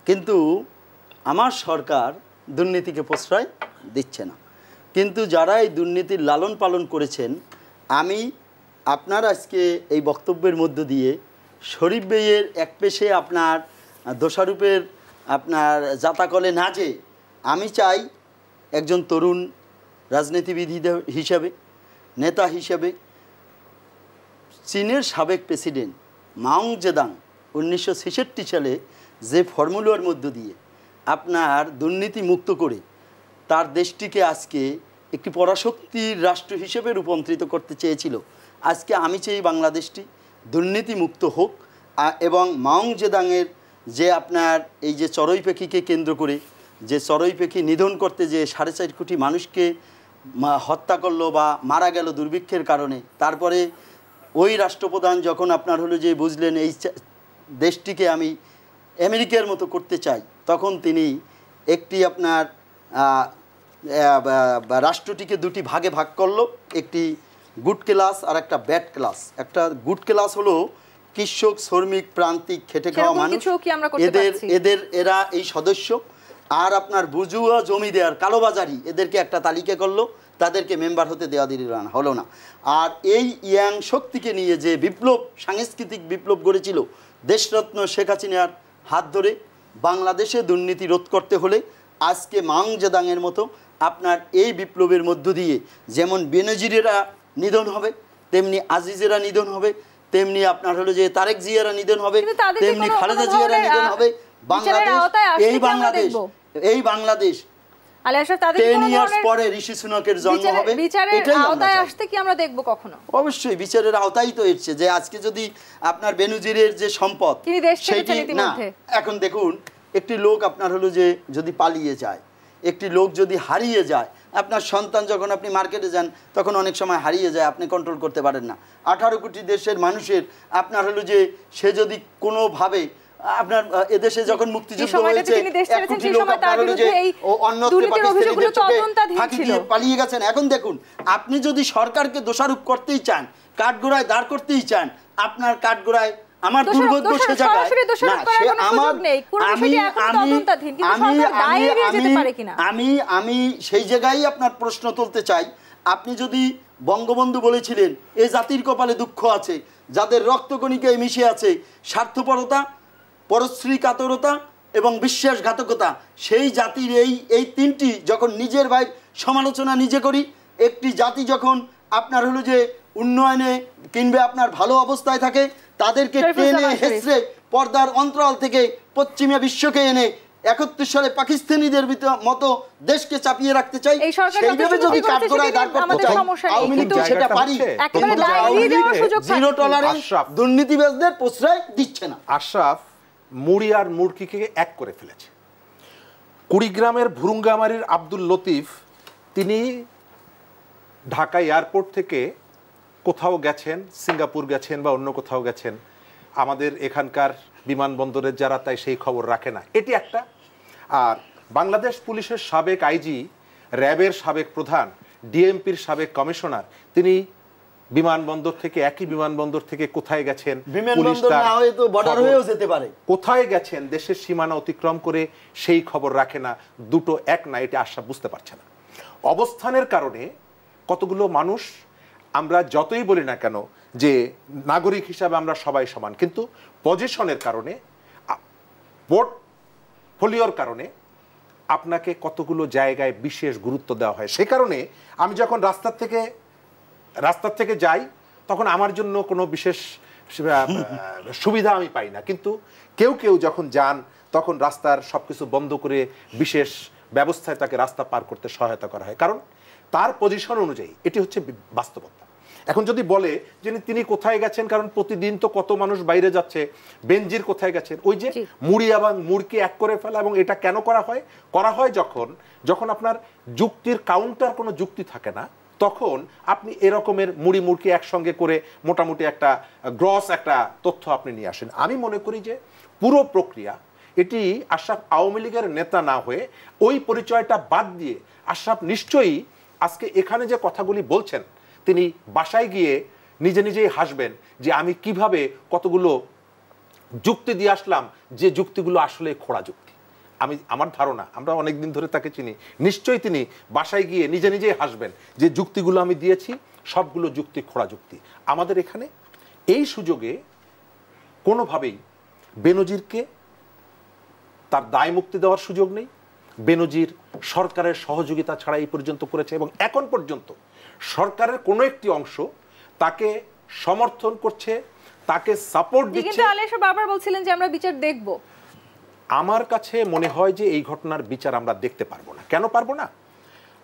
কিন্তু আমার সরকার দুর্নীতিকে প্রশ্রয় দিচ্ছে না। কিন্তু যারা এই দুর্নীতির লালন পালন করেছেন, আমি আপনার আজকে এই বক্তব্যের মধ্য দিয়ে শরীফ বেইয়ের এক পেশে আপনার দোষারোপের আপনার জাতাকলে না যে, আমি চাই একজন তরুণ রাজনীতিবিদ হিসাবে, নেতা হিসাবে, চীনের সাবেক প্রেসিডেন্ট মাও জেদাং 1966 সালে যে ফর্মুলার মধ্য দিয়ে আপনার দুর্নীতি মুক্ত করে তার দেশটিকে আজকে একটি পরাশক্তির রাষ্ট্র হিসেবে রূপান্তরিত করতে চেয়েছিল, আজকে আমি চাই বাংলাদেশটি দুর্নীতি মুক্ত হোক। এবং মাও জেদাংয়ের যে আপনার এই যে চড়ুই পাখিকে কেন্দ্র করে যে চড়ুই পাখি নিধন করতে যে 4.5 কোটি মানুষকে হত্যা করলো বা মারা গেল দুর্ভিক্ষের কারণে, তারপরে ওই রাষ্ট্রপ্রধান যখন আপনার হলো যে বুঝলেন এই দেশটিকে আমি আমেরিকার মতো করতে চাই, তখন তিনি একটি আপনার রাষ্ট্রটিকে দুটি ভাগে ভাগ করলো, একটি গুড ক্লাস আর একটা ব্যাড ক্লাস। একটা গুড ক্লাস হলো কৃষক, শ্রমিক, প্রান্তিক, খেটে খাওয়া মানুষ, এরা এই সদস্য। আর আপনার বুজুয়া জমিদার, কালোবাজারি, এদেরকে একটা তালিকা করলো, তাদেরকে মেম্বার হতে দেওয়া হলো না। আর এই ইয়াং শক্তিকে নিয়ে যে বিপ্লব, সাংস্কৃতিক বিপ্লব গড়েছিল দেশরত্ন শেখ হাসিনার হাত ধরে, বাংলাদেশে দুর্নীতি রোধ করতে হলে আজকে মাও জেদাংয়ের মতো আপনার এই বিপ্লবের মধ্য দিয়ে যেমন বেনজিরেরা নিধন হবে, তেমনি আজিজেরা নিধন হবে, তেমনি আপনার হলো যে তারেক জিয়ারা নিধন হবে, তেমনি খালেদা জিয়ারা নিধন হবে। বাংলাদেশ, এই বাংলাদেশ পরে ঋষি সুনাকের জন্ম হবে। অবশ্যই বিচারের আওতায় তো এসছে যে আজকে যদি আপনার বেনজিরের যে সম্পদ সেটি না, এখন দেখুন একটি লোক আপনার হলো যে যদি পালিয়ে যায়, একটি লোক যদি হারিয়ে যায়, আপনার সন্তান যখন আপনি মার্কেটে যান তখন অনেক সময় হারিয়ে যায়, আপনি কন্ট্রোল করতে পারেন না। 18 কোটি দেশের মানুষের আপনার হলো যে সে যদি কোনোভাবে আপনার এদেশে যখন মুক্তিযুদ্ধ হয়েছে 1 কোটি লোক আপনার হলো যে অন্যত্র পাকিস্তানিদের চোখে ফাঁকি দিয়ে পালিয়ে গেছেন। এখন দেখুন, আপনি যদি সরকারকে দোষারোপ করতেই চান, কাঠগড়ায় দাঁড় করতেই চান, আপনার কাঠগড়ায় আমার দুর্ভাগ্য সে জায়গায় আমি সেই জায়গায় আপনার প্রশ্ন তুলতে চাই। আপনি যদি বঙ্গবন্ধু বলেছিলেন এ জাতির কপালে দুঃখ আছে, যাদের রক্তকণিকায় মিশে আছে স্বার্থপরতা, পরশ্রী কাতরতা এবং বিশ্বাসঘাতকতা, সেই জাতির এই তিনটি যখন নিজের ভাই সমালোচনা নিজে করি, একটি জাতি যখন আপনার হলো যে উন্নয়নে কিংবা আপনার ভালো অবস্থায় থাকে, তাদেরকে টেনে হেসড়ে পর্দার অন্তরাল থেকে পশ্চিমা বিশ্বকে এনে 71 সালে পাকিস্তানিদের মতো দেশকে চাপিয়ে রাখতে চাই, সেইভাবে যদি কাঠগড়ায় দাঁড় করতে চাই, আওয়ামী লীগ সেটা পারি, কিন্তু আওয়ামী লীগ জিরো টলারেন্স দুর্নীতিবাজদের প্রশ্রয় দিচ্ছে না। আশরাফ মুড়ি আর মুরগিকে এক করে ফেলেছে। কুড়িগ্রামের ভুরুঙ্গামারির আব্দুল লতিফ, তিনি ঢাকা এয়ারপোর্ট থেকে কোথাও গেছেন, সিঙ্গাপুর গেছেন বা অন্য কোথাও গেছেন, আমাদের এখানকার বিমানবন্দরের যারা তাই সেই খবর রাখে না, এটি একটা। আর বাংলাদেশ পুলিশের সাবেক আইজি, র্যাবের সাবেক প্রধান, ডিএমপির সাবেক কমিশনার, তিনি বিমানবন্দর থেকে, একই বিমানবন্দর থেকে কোথায় গেছেন, কোথায় গেছেন, দেশের সীমানা অতিক্রম করে সেই খবর রাখে না। দুটো এক না, এটা আশা বুঝতে পারছে না। অবস্থানের কারণে কতগুলো মানুষ, আমরা যতই বলি না কেন যে নাগরিক হিসাবে আমরা সবাই সমান, কিন্তু পজিশনের কারণে, পোর্টফোলিওর কারণে আপনাকে কতগুলো জায়গায় বিশেষ গুরুত্ব দেওয়া হয়। সে কারণে আমি যখন রাস্তার থেকে যাই তখন আমার জন্য কোনো বিশেষ সুবিধা আমি পাই না, কিন্তু কেউ কেউ যখন যান তখন রাস্তার সবকিছু বন্ধ করে বিশেষ ব্যবস্থায় তাকে রাস্তা পার করতে সহায়তা করা হয়, কারণ তার পজিশন অনুযায়ী। এটি হচ্ছে বাস্তবতা। এখন যদি বলে যে তিনি কোথায় গেছেন, কারণ প্রতিদিন তো কত মানুষ বাইরে যাচ্ছে, বেনজির কোথায় গেছেন, ওই যে মুড়ি এবং মুড়কি এক করে ফেলা। এবং এটা কেন করা হয়? করা হয় যখন আপনার যুক্তির কাউন্টার কোনো যুক্তি থাকে না, তখন আপনি এরকমের মুড়ি মুড়কি একসঙ্গে করে মোটামুটি একটা গ্রস একটা তথ্য আপনি নিয়ে আসেন। আমি মনে করি যে পুরো প্রক্রিয়া এটি আশরাফ আওয়ামী লীগের নেতা না হয়ে ওই পরিচয়টা বাদ দিয়ে আশরাফ নিশ্চয়ই আজকে এখানে যে কথাগুলি বলছেন, তিনি বাসায় গিয়ে নিজে নিজেই হাসবেন যে আমি কিভাবে কতগুলো যুক্তি দিয়ে আসলাম, যে যুক্তিগুলো আসলে খোঁড়া যুক্তি। আমার ধারণা, আমরা অনেকদিন ধরে তাকে চিনি, নিশ্চয়ই তিনি বাসায় গিয়ে নিজে নিজেই হাসবেন যে যুক্তিগুলো আমি দিয়েছি সবগুলো যুক্তি খোঁড়া যুক্তি। আমাদের এখানে এই সুযোগে কোনোভাবেই বেনজিরকে তার দায় মুক্তি দেওয়ার সুযোগ নেই। বেনজির সরকারের সহযোগিতা ছাড়া এই পর্যন্ত করেছে এবং এখন পর্যন্ত সরকারের কোনো একটি অংশ তাকে সমর্থন করছে, তাকে সাপোর্ট দিচ্ছে। কিন্তু আলিয়া বারবার বলছিলেন যে আমরা বিচার দেখব। আমার কাছে মনে হয় যে এই ঘটনার বিচার আমরা দেখতে পারবো না। কেন পারবো না?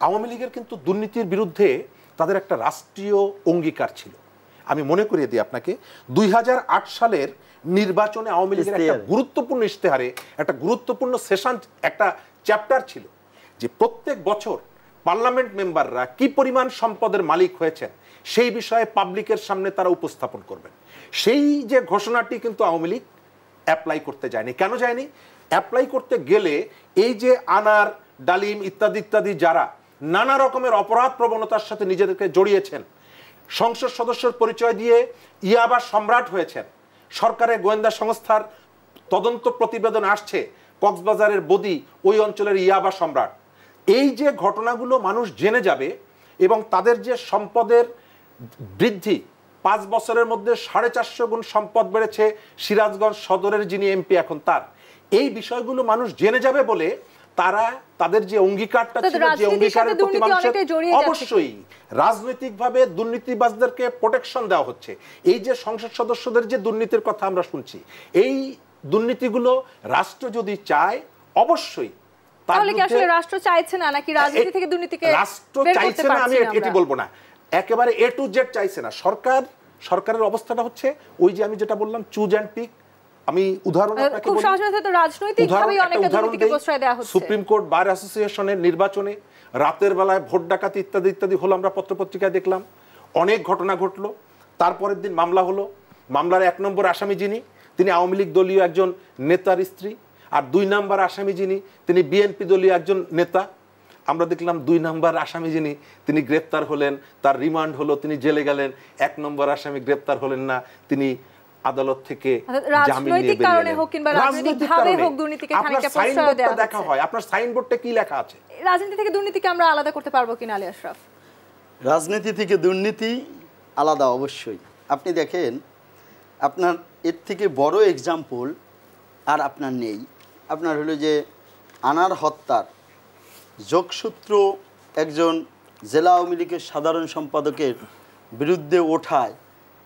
আওয়ামী লীগের কিন্তু দুর্নীতির বিরুদ্ধে তাদের একটা রাষ্ট্রীয় অঙ্গীকার ছিল। আমি মনে করিয়ে দিই আপনাকে, 2008 সালের নির্বাচনে আওয়ামী লীগের একটা গুরুত্বপূর্ণ ইশতেহারে একটা গুরুত্বপূর্ণ সেশন, একটা চ্যাপ্টার ছিল যে প্রত্যেক বছর পার্লামেন্ট মেম্বাররা কি পরিমাণ সম্পদের মালিক হয়েছেন সেই বিষয়ে পাবলিকের সামনে তারা উপস্থাপন করবেন। সেই যে ঘোষণাটি কিন্তু আওয়ামী লীগ অ্যাপ্লাই করতে যায়নি। কেন যায়নি? অ্যাপ্লাই করতে গেলে এই যে আনার, ডালিম ইত্যাদি ইত্যাদি যারা নানা রকমের অপরাধ প্রবণতার সাথে নিজেদেরকে জড়িয়েছেন, সংসদ সদস্যের পরিচয় দিয়ে ইয়াবা সম্রাট হয়েছেন, সরকারের গোয়েন্দা সংস্থার তদন্ত প্রতিবেদন আসছে কক্সবাজারের বদি ওই অঞ্চলের ইয়াবা সম্রাট, এই যে ঘটনাগুলো মানুষ জেনে যাবে এবং তাদের যে সম্পদের বৃদ্ধি 5 বছরের মধ্যে 450 গুণ সম্পদ বেড়েছে সিরাজগঞ্জ সদরের যিনি এমপি এখন তার, এই বিষয়গুলো মানুষ জেনে যাবে বলে তারা তাদের যে অঙ্গীকারটা ছিল, যে অঙ্গীকারের প্রতি মানুষের অবশ্যই রাজনৈতিকভাবে দুর্নীতিবাজদেরকে প্রোটেকশন দেওয়া হচ্ছে। এই যে সংসদ সদস্যদের যে দুর্নীতির কথা আমরা শুনছি, এই দুর্নীতিগুলো রাষ্ট্র যদি চায় অবশ্যই। তাহলে কি আসলে রাষ্ট্র চাইছে না নাকি রাজনীতি থেকে দুর্নীতিকে রাষ্ট্র চাইছে না? আমি এটি বলবো না, একেবারে এ টু জেড চাইছে না। সরকারের অবস্থাটা হচ্ছে ওই যে আমি যেটা বললাম চুজ অ্যান্ড পিক। আমি উদাহরণ আপনাকে বলি, সুপ্রিম কোর্ট বার অ্যাসোসিয়েশনের নির্বাচনে রাতের বেলায় ভোট ডাকাতি ইত্যাদি ইত্যাদি হলো, আমরা পত্রপত্রিকায় দেখলাম, অনেক ঘটনা ঘটলো। তারপরের দিন মামলা হলো, মামলার 1 নম্বর আসামি যিনি, তিনি আওয়ামী লীগ দলীয় একজন নেতার স্ত্রী, আর 2 নম্বর আসামি যিনি, তিনি বিএনপি দলীয় একজন নেতা। আমরা দেখলাম 2 নম্বর আসামি যিনি, তিনি গ্রেপ্তার হলেন, তার রিমান্ড হলো, তিনি জেলে গেলেন। 1 নম্বর আসামি গ্রেপ্তার হলেন না, তিনি আদালত থেকে জামিন নিয়ে বেরিয়ে এলেন। দেখা হয় আপনার সাইনবোর্ডে কি লেখা আছে? রাজনীতি থেকে দুর্নীতিকে আমরা আলাদা করতে পারবো কিনা আলী আশরাফ? রাজনীতি থেকে দুর্নীতি আলাদা অবশ্যই। আপনি দেখেন, আপনার এর থেকে বড় এক্সাম্পল আর আপনার নেই। আপনার হলো যে আনার হত্যার যোগসূত্র একজন জেলা আওয়ামী লীগের সাধারণ সম্পাদকের বিরুদ্ধে ওঠায়,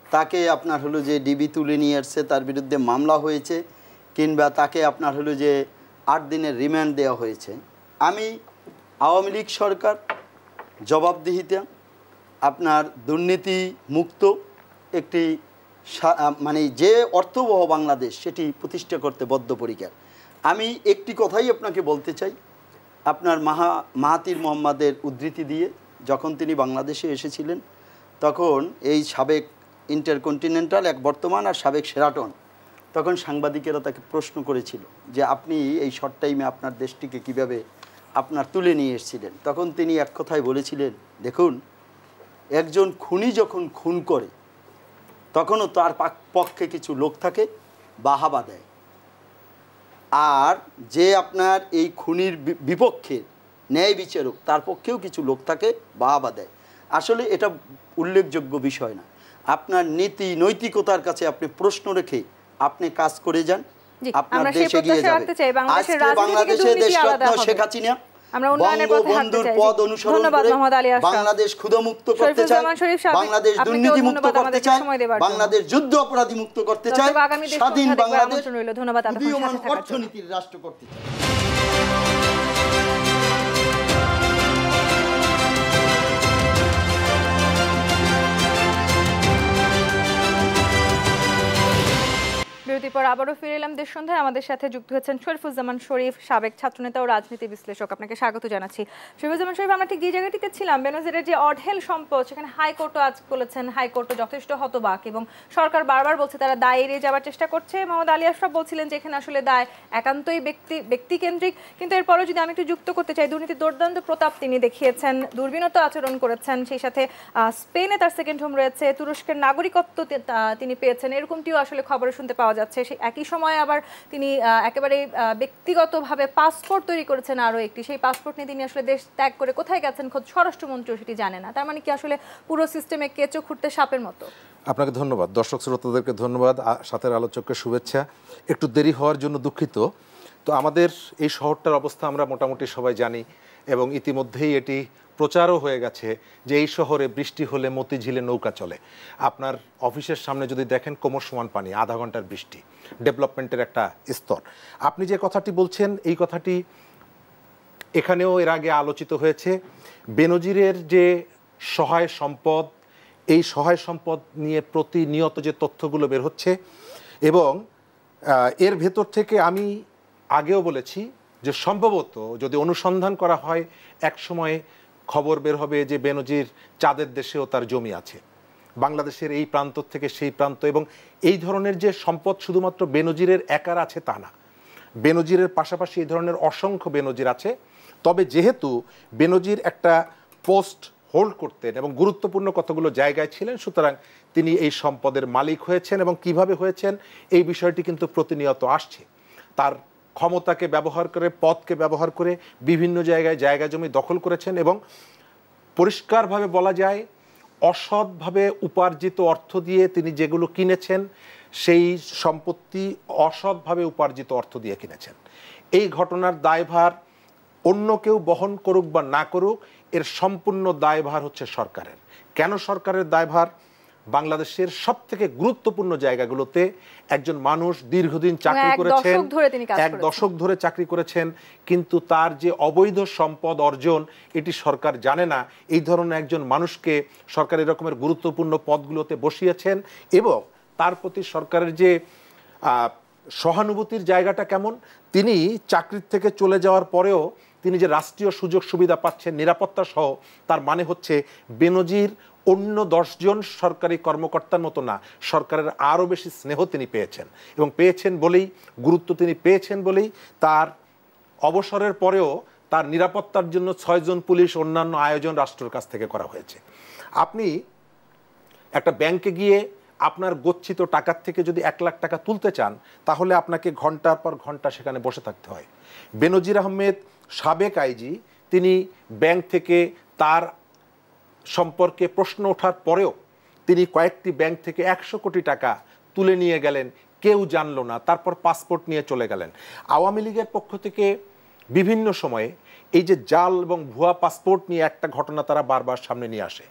তাকে আপনার হলো যে ডিবি তুলে নিয়ে আসছে, তার বিরুদ্ধে মামলা হয়েছে, কিংবা তাকে আপনার হলো যে 8 দিনের রিমান্ড দেওয়া হয়েছে। আমি আওয়ামী লীগ সরকার জবাবদিহিতা, আপনার দুর্নীতি মুক্ত একটি মানে যে অর্থবহ বাংলাদেশ সেটি প্রতিষ্ঠা করতে বদ্ধপরিকর। আমি একটি কথাই আপনাকে বলতে চাই, আপনার মাহাতির মোহাম্মদের উদ্ধৃতি দিয়ে যখন তিনি বাংলাদেশে এসেছিলেন, তখন এই সাবেক ইন্টারকন্টিনেন্টাল, এক বর্তমান আর সাবেক শেরাটন, তখন সাংবাদিকেরা তাকে প্রশ্ন করেছিল যে আপনি এই শর্ট টাইমে আপনার দেশটিকে কিভাবে আপনার তুলে নিয়ে এসেছিলেন। তখন তিনি এক কথায় বলেছিলেন, দেখুন, একজন খুনি যখন খুন করে তখনও তার পক্ষে কিছু লোক থাকে বাহাবা দেয়, আর যে আপনার এই খুনির বিপক্ষে ন্যায় বিচারক তার পক্ষেও কিছু লোক থাকে বাহাবা দেয়। আসলে এটা উল্লেখযোগ্য বিষয় না। আপনার নীতি নৈতিকতার কাছে আপনি প্রশ্ন রেখে আপনি কাজ করে যান, আপনার দেশ এগিয়ে যাবে। আজকে বাংলাদেশে দেশরত্ন শেখ হাসিনা বঙ্গবন্ধুর পদ অনুসরণ করে বাংলাদেশ ক্ষুধামুক্ত করতে চায়, বাংলাদেশ দুর্নীতি মুক্ত করতে চায়, বাংলাদেশ যুদ্ধ অপরাধী মুক্ত করতে চায়, স্বাধীন বাংলাদেশ উদীয়মান অর্থনীতির রাষ্ট্র করতে চায়। বিরতির পর আবারও ফিরে এলাম দেশ সন্ধ্যায়। আমাদের সাথে যুক্ত হচ্ছেন শরীফুজ্জামান শরীফ, সাবেক ছাত্রনেতা ও রাজনীতি বিশ্লেষক। আপনাকে স্বাগত জানাচ্ছি শরীফুজ্জামান শরীফ। আমরা ঠিক যে জায়গাটিতে ছিলাম, বেনজিরের যে অঢেল সম্পদ, সেখানে হাইকোর্টও আজ বলেছেন হাইকোর্টও যথেষ্ট হতবাক এবং সরকার বারবার বলছে তারা দায় এড়িয়ে যাওয়ার চেষ্টা করছে। মোহাম্মদ আলী আশরাফ বলছিলেন যে এখানে আসলে দায় একান্তই ব্যক্তিকেন্দ্রিক। কিন্তু এরপরও যদি আমি একটু যুক্ত করতে চাই, দুর্নীতির দুর্দান্ত প্রতাপ তিনি দেখিয়েছেন, দুর্বিনত আচরণ করেছেন, সেই সাথে স্পেনে তার সেকেন্ড হোম রয়েছে, তুরস্কের নাগরিকত্ব তিনি পেয়েছেন, এরকমটিও আসলে খবরে শুনতে পাওয়া যাচ্ছে। সেই একই সময়ে আবার তিনি একেবারে ব্যক্তিগতভাবে পাসপোর্ট তৈরি করেছেন আরও একটি, সেই পাসপোর্ট নিয়ে তিনি আসলে দেশ ত্যাগ করে কোথায় গেছেন খোদ স্বরাষ্ট্রমন্ত্রীও সেটি জানে না। তার মানে কি আসলে পুরো সিস্টেমে কেঁচো খুঁড়তে সাপের মতো? আপনাকে ধন্যবাদ, দর্শক শ্রোতাদেরকে ধন্যবাদ, সাথের আলোচককে শুভেচ্ছা। একটু দেরি হওয়ার জন্য দুঃখিত। তো আমাদের এই শহরটার অবস্থা আমরা মোটামুটি সবাই জানি এবং ইতিমধ্যেই এটি প্রচারও হয়ে গেছে যে এই শহরে বৃষ্টি হলে মতিঝিলে নৌকা চলে। আপনার অফিসের সামনে যদি দেখেন কোমর সমান পানি, আধা ঘন্টার বৃষ্টি, ডেভেলপমেন্টের একটা স্তর। আপনি যে কথাটি বলছেন এই কথাটি এখানেও এর আগে আলোচিত হয়েছে। বেনজিরের যে সহায় সম্পদ, এই সহায় সম্পদ নিয়ে প্রতিনিয়ত যে তথ্যগুলো বের হচ্ছে এবং এর ভেতর থেকে আমি আগেও বলেছি যে সম্ভবত যদি অনুসন্ধান করা হয় এক সময় খবর বের হবে যে বেনজির চাঁদের দেশেও তার জমি আছে, বাংলাদেশের এই প্রান্ত থেকে সেই প্রান্ত। এবং এই ধরনের যে সম্পদ শুধুমাত্র বেনজিরের একার আছে তা না, বেনজিরের পাশাপাশি এই ধরনের অসংখ্য বেনজির আছে। তবে যেহেতু বেনজির একটা পোস্ট হোল্ড করতেন এবং গুরুত্বপূর্ণ কতগুলো জায়গায় ছিলেন, সুতরাং তিনি এই সম্পদের মালিক হয়েছেন এবং কিভাবে হয়েছেন এই বিষয়টি কিন্তু প্রতিনিয়ত আসছে। তার ক্ষমতাকে ব্যবহার করে, পদকে ব্যবহার করে বিভিন্ন জায়গায় জায়গা জমি দখল করেছেন এবং পরিষ্কারভাবে বলা যায় অসৎভাবে উপার্জিত অর্থ দিয়ে তিনি যেগুলো কিনেছেন সেই সম্পত্তি অসৎভাবে উপার্জিত অর্থ দিয়ে কিনেছেন। এই ঘটনার দায়ভার অন্য কেউ বহন করুক বা না করুক, এর সম্পূর্ণ দায়ভার হচ্ছে সরকারের। কেন সরকারের দায়ভার? বাংলাদেশের সব থেকে গুরুত্বপূর্ণ জায়গাগুলোতে একজন মানুষ দীর্ঘদিন চাকরি করেছেন, এক দশক ধরে চাকরি করেছেন, কিন্তু তার যে অবৈধ সম্পদ অর্জন এটি সরকার জানে না। এই ধরনের একজন মানুষকে সরকার এরকমের গুরুত্বপূর্ণ পদগুলোতে বসিয়েছেন এবং তার প্রতি সরকারের যে সহানুভূতির জায়গাটা কেমন, তিনি চাকরির থেকে চলে যাওয়ার পরেও তিনি যে রাষ্ট্রীয় সুযোগ সুবিধা পাচ্ছেন নিরাপত্তা সহ, তার মানে হচ্ছে বেনজির অন্য 10 জন সরকারি কর্মকর্তার মতো না, সরকারের আরও বেশি স্নেহ তিনি পেয়েছেন এবং পেয়েছেন বলেই, গুরুত্ব তিনি পেয়েছেন বলেই তার অবসরের পরেও তার নিরাপত্তার জন্য 6 জন পুলিশ, অন্যান্য আয়োজন রাষ্ট্রের কাছ থেকে করা হয়েছে। আপনি একটা ব্যাংকে গিয়ে আপনার গচ্ছিত টাকার থেকে যদি 1 লাখ টাকা তুলতে চান তাহলে আপনাকে ঘন্টার পর ঘন্টা সেখানে বসে থাকতে হয়। বেনজির আহমেদ সাবেক আইজি, তিনি ব্যাংক থেকে তার সম্পর্কে প্রশ্ন ওঠার পরেও তিনি কয়েকটি ব্যাংক থেকে 100 কোটি টাকা তুলে নিয়ে গেলেন, কেউ জানলো না, তারপর পাসপোর্ট নিয়ে চলে গেলেন। আওয়ামী লীগের পক্ষ থেকে বিভিন্ন সময়ে এই যে জাল এবং ভুয়া পাসপোর্ট নিয়ে একটা ঘটনা তারা বারবার সামনে নিয়ে আসে।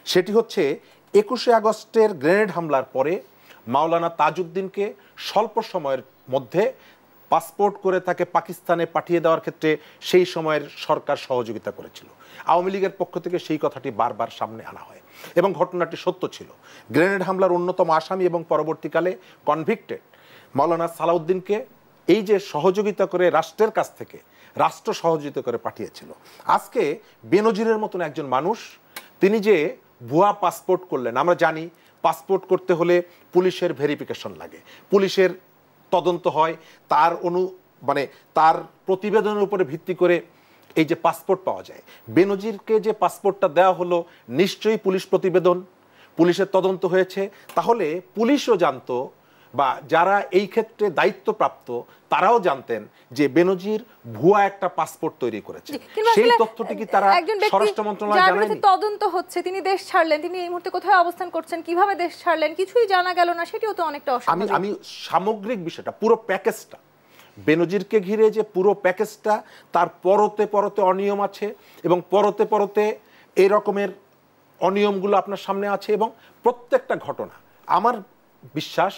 সেটি হচ্ছে 21শে আগস্টের গ্রেনেড হামলার পরে মাওলানা তাজউদ্দিনকে স্বল্প সময়ের মধ্যে পাসপোর্ট করে তাকে পাকিস্তানে পাঠিয়ে দেওয়ার ক্ষেত্রে সেই সময়ের সরকার সহযোগিতা করেছিল। আওয়ামী লীগের পক্ষ থেকে সেই কথাটি বারবার সামনে আনা হয় এবং ঘটনাটি সত্য ছিল। গ্রেনেড হামলার অন্যতম আসামি এবং পরবর্তীকালে কনভিক্টেড মাওলানা সালাউদ্দিনকে এই যে সহযোগিতা করে রাষ্ট্রের কাছ থেকে রাষ্ট্র সহযোগিতা করে পাঠিয়েছিল। আজকে বেনজিরের মতন একজন মানুষ তিনি যে ভুয়া পাসপোর্ট করলেন, আমরা জানি পাসপোর্ট করতে হলে পুলিশের ভেরিফিকেশন লাগে, পুলিশের তদন্ত হয়, তার তার প্রতিবেদনের উপরে ভিত্তি করে এই যে পাসপোর্ট পাওয়া যায়। বেনজিরকে যে পাসপোর্টটা দেওয়া হলো নিশ্চয়ই পুলিশ প্রতিবেদন, পুলিশের তদন্ত হয়েছে, তাহলে পুলিশও জানতো বা যারা এই ক্ষেত্রে দায়িত্বপ্রাপ্ত তারাও জানতেন যে বেনজির ভুয়া একটা পাসপোর্ট তৈরি করেছে। সেই তথ্যটি কি তারা স্বরাষ্ট্র মন্ত্রণালয় জানায়নি? তদন্ত হচ্ছে, তিনি দেশ ছাড়লেন, তিনি এই মুহূর্তে কোথায় অবস্থান করছেন, কিভাবে দেশ ছাড়লেন, কিছুই জানা গেল না, সেটিও তো অনেকটা অস্বাভাবিক। আমি সামগ্রিক বিষয়টা, পুরো প্যাকেজটা, বেনজিরকে ঘিরে যে পুরো প্যাকেজটা, তার পরতে পরতে অনিয়ম আছে এবং পরতে পরতে এই রকমের অনিয়মগুলো আপনার সামনে আছে এবং প্রত্যেকটা ঘটনা আমার বিশ্বাস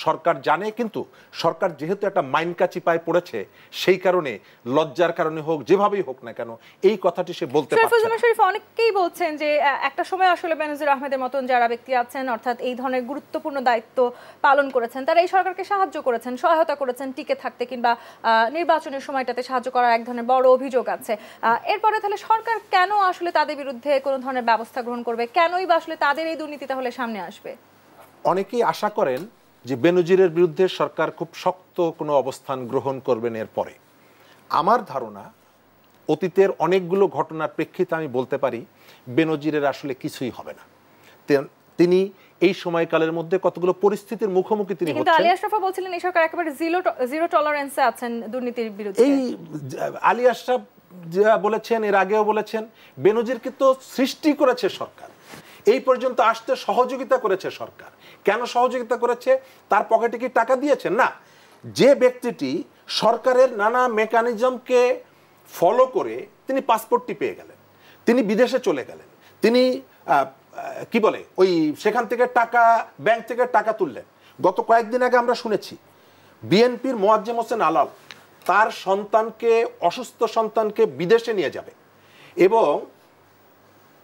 সরকার জানে, কিন্তু সরকার যেহেতু একটা মাইনকাচি পায় পড়েছে, সেই কারণে লজ্জার কারণে হোক, যেভাবেই হোক না কেন, এই কথাটি সে বলতে পারছে না। শরীফ, অনেকেই বলছেন যে একটা সময় আসলে বেনজির আহমেদের মতন যারা ব্যক্তি আছেন, অর্থাৎ এই ধরনের গুরুত্বপূর্ণ দায়িত্ব পালন করেছেন, তারা এই সরকারকে সাহায্য করেছেন, সহায়তা করেছেন টিকে থাকতে, কিংবা নির্বাচনের সময়টাতে সাহায্য করার এক ধরনের বড় অভিযোগ আছে। এরপরে তাহলে সরকার কেন আসলে তাদের বিরুদ্ধে কোনো ধরনের ব্যবস্থা গ্রহণ করবে? কেনই বা আসলে তাদের এই দুর্নীতি তাহলে সামনে আসবে? অনেকেই আশা করেন যে বেনজিরের বিরুদ্ধে সরকার খুব শক্ত কোনো অবস্থান গ্রহণ করবেন এরপরে। আমার ধারণা, অতীতের অনেকগুলো ঘটনার প্রেক্ষিতে আমি বলতে পারি বেনজিরের আসলে কিছুই হবে না। তিনি এই সময়কালের মধ্যে কতগুলো পরিস্থিতির মুখোমুখি তিনি হচ্ছেন। কিন্তু আলী আশরাফ বলছিলেন এই সরকার একেবারে জিরো টলারেন্সে আছেন দুর্নীতির বিরুদ্ধে। এই আলী আশরাফ যা বলেছেন, এর আগেও বলেছেন, বেনজিরকে তো সৃষ্টি করেছে সরকার, এই পর্যন্ত আসতে সহযোগিতা করেছে সরকার। কেন সহযোগিতা করেছে? তার পকেটে কি টাকা দিয়েছেন? না। যে ব্যক্তিটি সরকারের নানা মেকানিজমকে ফলো করে তিনি পাসপোর্টটি পেয়ে গেলেন, তিনি বিদেশে চলে গেলেন, তিনি কি বলে ওই সেখান থেকে টাকা, ব্যাংক থেকে টাকা তুললেন। গত কয়েকদিন আগে আমরা শুনেছি বিএনপির মোয়াজ্জেম হোসেন আলাল তার সন্তানকে, অসুস্থ সন্তানকে বিদেশে নিয়ে যাবে এবং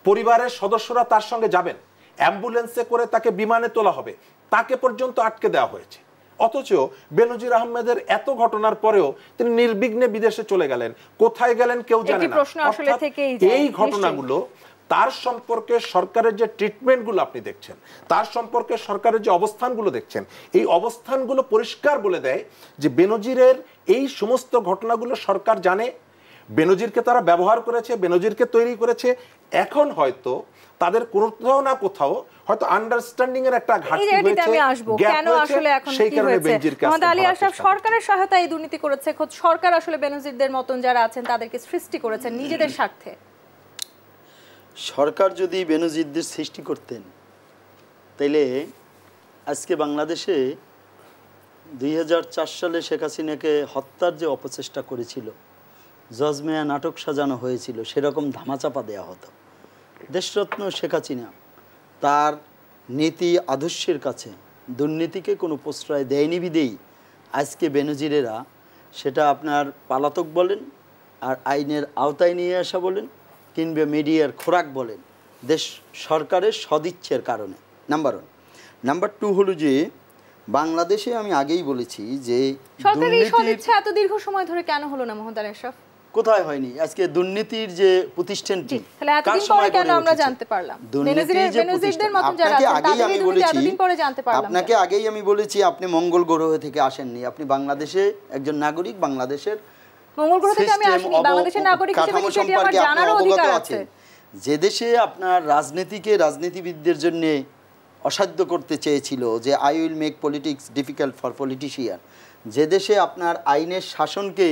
পরিবারের সদস্যরা তার সঙ্গে যাবেন, অ্যাম্বুলেন্সে করে তাকে বিমানে তোলা হবে, তাকে পর্যন্ত আটকে দেওয়া হয়েছে। অথচ বেনজির আহমেদের এত ঘটনার পরেও তিনি নির্বিঘ্নে বিদেশে চলে গেলেন। কোথায় গেলেন কেউ জানে না। এই ঘটনাগুলো, তার সম্পর্কে সরকারের যে ট্রিটমেন্টগুলো আপনি দেখছেন, তার সম্পর্কে সরকারের যে অবস্থানগুলো দেখছেন, এই অবস্থানগুলো পরিষ্কার বলে দেয় যে বেনজিরের এই সমস্ত ঘটনাগুলো সরকার জানে, বেনজিরকে তারা ব্যবহার করেছে, বেনজিরকে তৈরি করেছে। এখন হয়তো তাদের কোথাও না কোথাও হয়তো আন্ডারস্ট্যান্ডিং এর একটা ঘাটতি হয়েছে, আমি আসবো কেন আসলে এখন সেই কি কারণে হয়েছে। বেনজিরকে মোহাম্মদ আলী আশরাফ সরকারের সহায়তায় দুর্নীতি করেছে, খোদ সরকার আসলে বেনজিরদের মতন যারা আছেন তাদেরকে সৃষ্টি করেছেন নিজেদের স্বার্থে। সরকার যদি বেনজিরদের সৃষ্টি করতেন তাইলে আজকে বাংলাদেশে 2004 সালে শেখ হাসিনাকে হত্যার যে অপচেষ্টা করেছিল, জজমেয়া নাটক সাজানো হয়েছিল, সেরকম ধামাচাপা দেওয়া হতো। দেশরত্ন শেখ হাসিনা তার নীতি আদর্শের কাছে দুর্নীতিকে কোনো প্রশ্রয় দেয়নি বিদেই আজকে বেনজিরেরা, সেটা আপনার পালাতক বলেন আর আইনের আওতায় নিয়ে আসা বলেন কিংবা মিডিয়ার খোরাক বলেন, দেশ সরকারের সদিচ্ছের কারণে। নাম্বার 1। নাম্বার 2 হলো যে বাংলাদেশে আমি আগেই বলেছি যে সরকারের সদিচ্ছা এত দীর্ঘ সময় ধরে কেন হলো না মোহাম্মদ আলী আশরাফ? কোথায় হয়নি? আজকে দুর্নীতির যে প্রতিষ্ঠানটি, তাহলে এতদিন পরে কেন আমরা জানতে পারলাম? বেনজিরদের মতন যারা আছেন তাদের এই দুর্নীতি এতদিন পরে জানতে পারলাম। আপনাকে আগেই আমি বলেছি আপনি মঙ্গল গ্রহ থেকে আসেননি, আপনি বাংলাদেশে একজন নাগরিক, বাংলাদেশের মঙ্গল গ্রহ থেকে আমি আসিনি, বাংলাদেশের নাগরিক হিসেবে সেটি আমার জানার অধিকার আছে। যে দেশে আপনার রাজনীতিকে রাজনীতিবিদদের জন্য অসাধ্য করতে চেয়েছিল, যে I will make politics difficult for politician, যে দেশে আপনার আইনের শাসনকে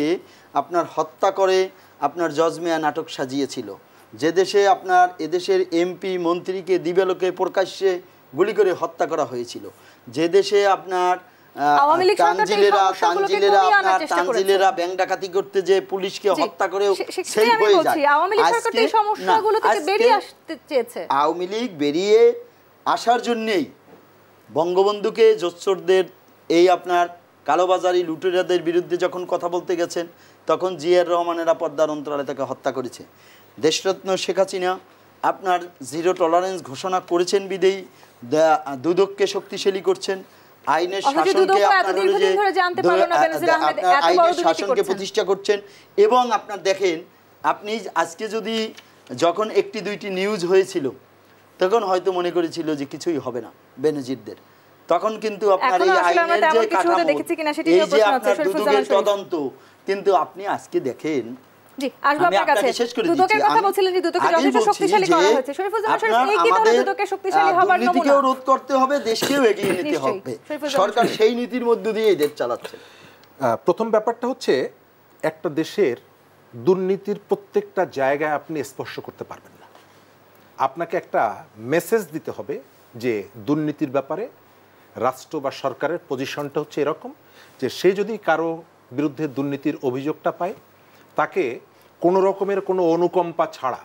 আপনার হত্যা করে আপনার জজমেয়া নাটক সাজিয়েছিল, যে দেশে আপনার এদেশের এমপি মন্ত্রীকে দিবালোকে প্রকাশ্যে গুলি করে হত্যা করা হয়েছিল, যে দেশে আপনার তানজিলেরা ব্যাংক ডাকাতি করতে যে পুলিশকে হত্যা করে সেই হয়ে যায়। আওয়ামী লীগ বেরিয়ে আসার জন্যেই বঙ্গবন্ধুকে জোচ্চোরদের এই আপনার কালোবাজারি লুটেরাদের বিরুদ্ধে যখন কথা বলতে গেছেন তখন জিয়ার রহমানেরা পর্দার অন্তরালে তাকে হত্যা করেছে। দেশরত্ন শেখ হাসিনা আপনার জিরো টলারেন্স ঘোষণা করেছেন বিদেই দুদককে শক্তিশালী করছেন, আইনের শাসনকে আইনের শাসনকে প্রতিষ্ঠা করছেন। এবং আপনার দেখেন, আপনি আজকে যদি যখন একটি দুইটি নিউজ হয়েছিল তখন হয়তো মনে করেছিল যে কিছুই হবে না বেনজিরদের, তখন কিন্তু আপনার এই আইনের যে কাঠামো, এই যে আপনার দুদকের তদন্ত, কিন্তু আপনি আজকে দেখেন দুর্নীতিকেও রোধ করতে হবে, দেশকেও এগিয়ে নিতে হবে। সরকার সেই নীতির মধ্য দিয়ে দেশ চালাচ্ছে। প্রথম ব্যাপারটা হচ্ছে, একটা দেশের দুর্নীতির প্রত্যেকটা জায়গায় আপনি স্পর্শ করতে পারবেন না। আপনাকে একটা মেসেজ দিতে হবে যে দুর্নীতির ব্যাপারে রাষ্ট্র বা সরকারের পজিশনটা হচ্ছে এরকম যে সে যদি কারো বিরুদ্ধে দুর্নীতির অভিযোগটা পায়, তাকে কোনো রকমের কোনো অনুকম্পা ছাড়া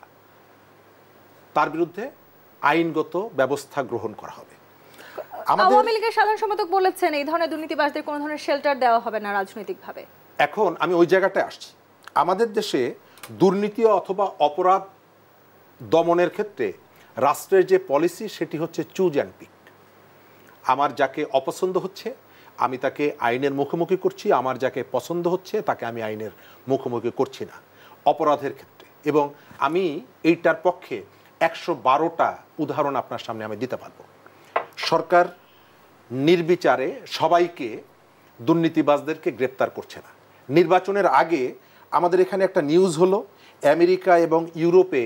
তার বিরুদ্ধে আইনগত ব্যবস্থা গ্রহণ করা হবে। আওয়ামী লীগের সাধারণ সম্পাদক বলেছেন এই ধরনের দুর্নীতিবাজদের কোনো ধরনের শেল্টার দেওয়া হবে না রাজনৈতিকভাবে। এখন আমি ওই জায়গাটায় আসছি। আমাদের দেশে দুর্নীতি অথবা অপরাধ দমনের ক্ষেত্রে রাষ্ট্রের যে পলিসি সেটি হচ্ছে চুজ অ্যান্ড পিক। আমার যাকে অপছন্দ হচ্ছে আমি তাকে আইনের মুখোমুখি করছি, আমার যাকে পছন্দ হচ্ছে তাকে আমি আইনের মুখোমুখি করছি না অপরাধের ক্ষেত্রে। এবং আমি এইটার পক্ষে 112টা উদাহরণ আপনার সামনে আমি দিতে পারবো। সরকার নির্বিচারে সবাইকে দুর্নীতিবাজদেরকে গ্রেপ্তার করছে না। নির্বাচনের আগে আমাদের এখানে একটা নিউজ হলো আমেরিকা এবং ইউরোপে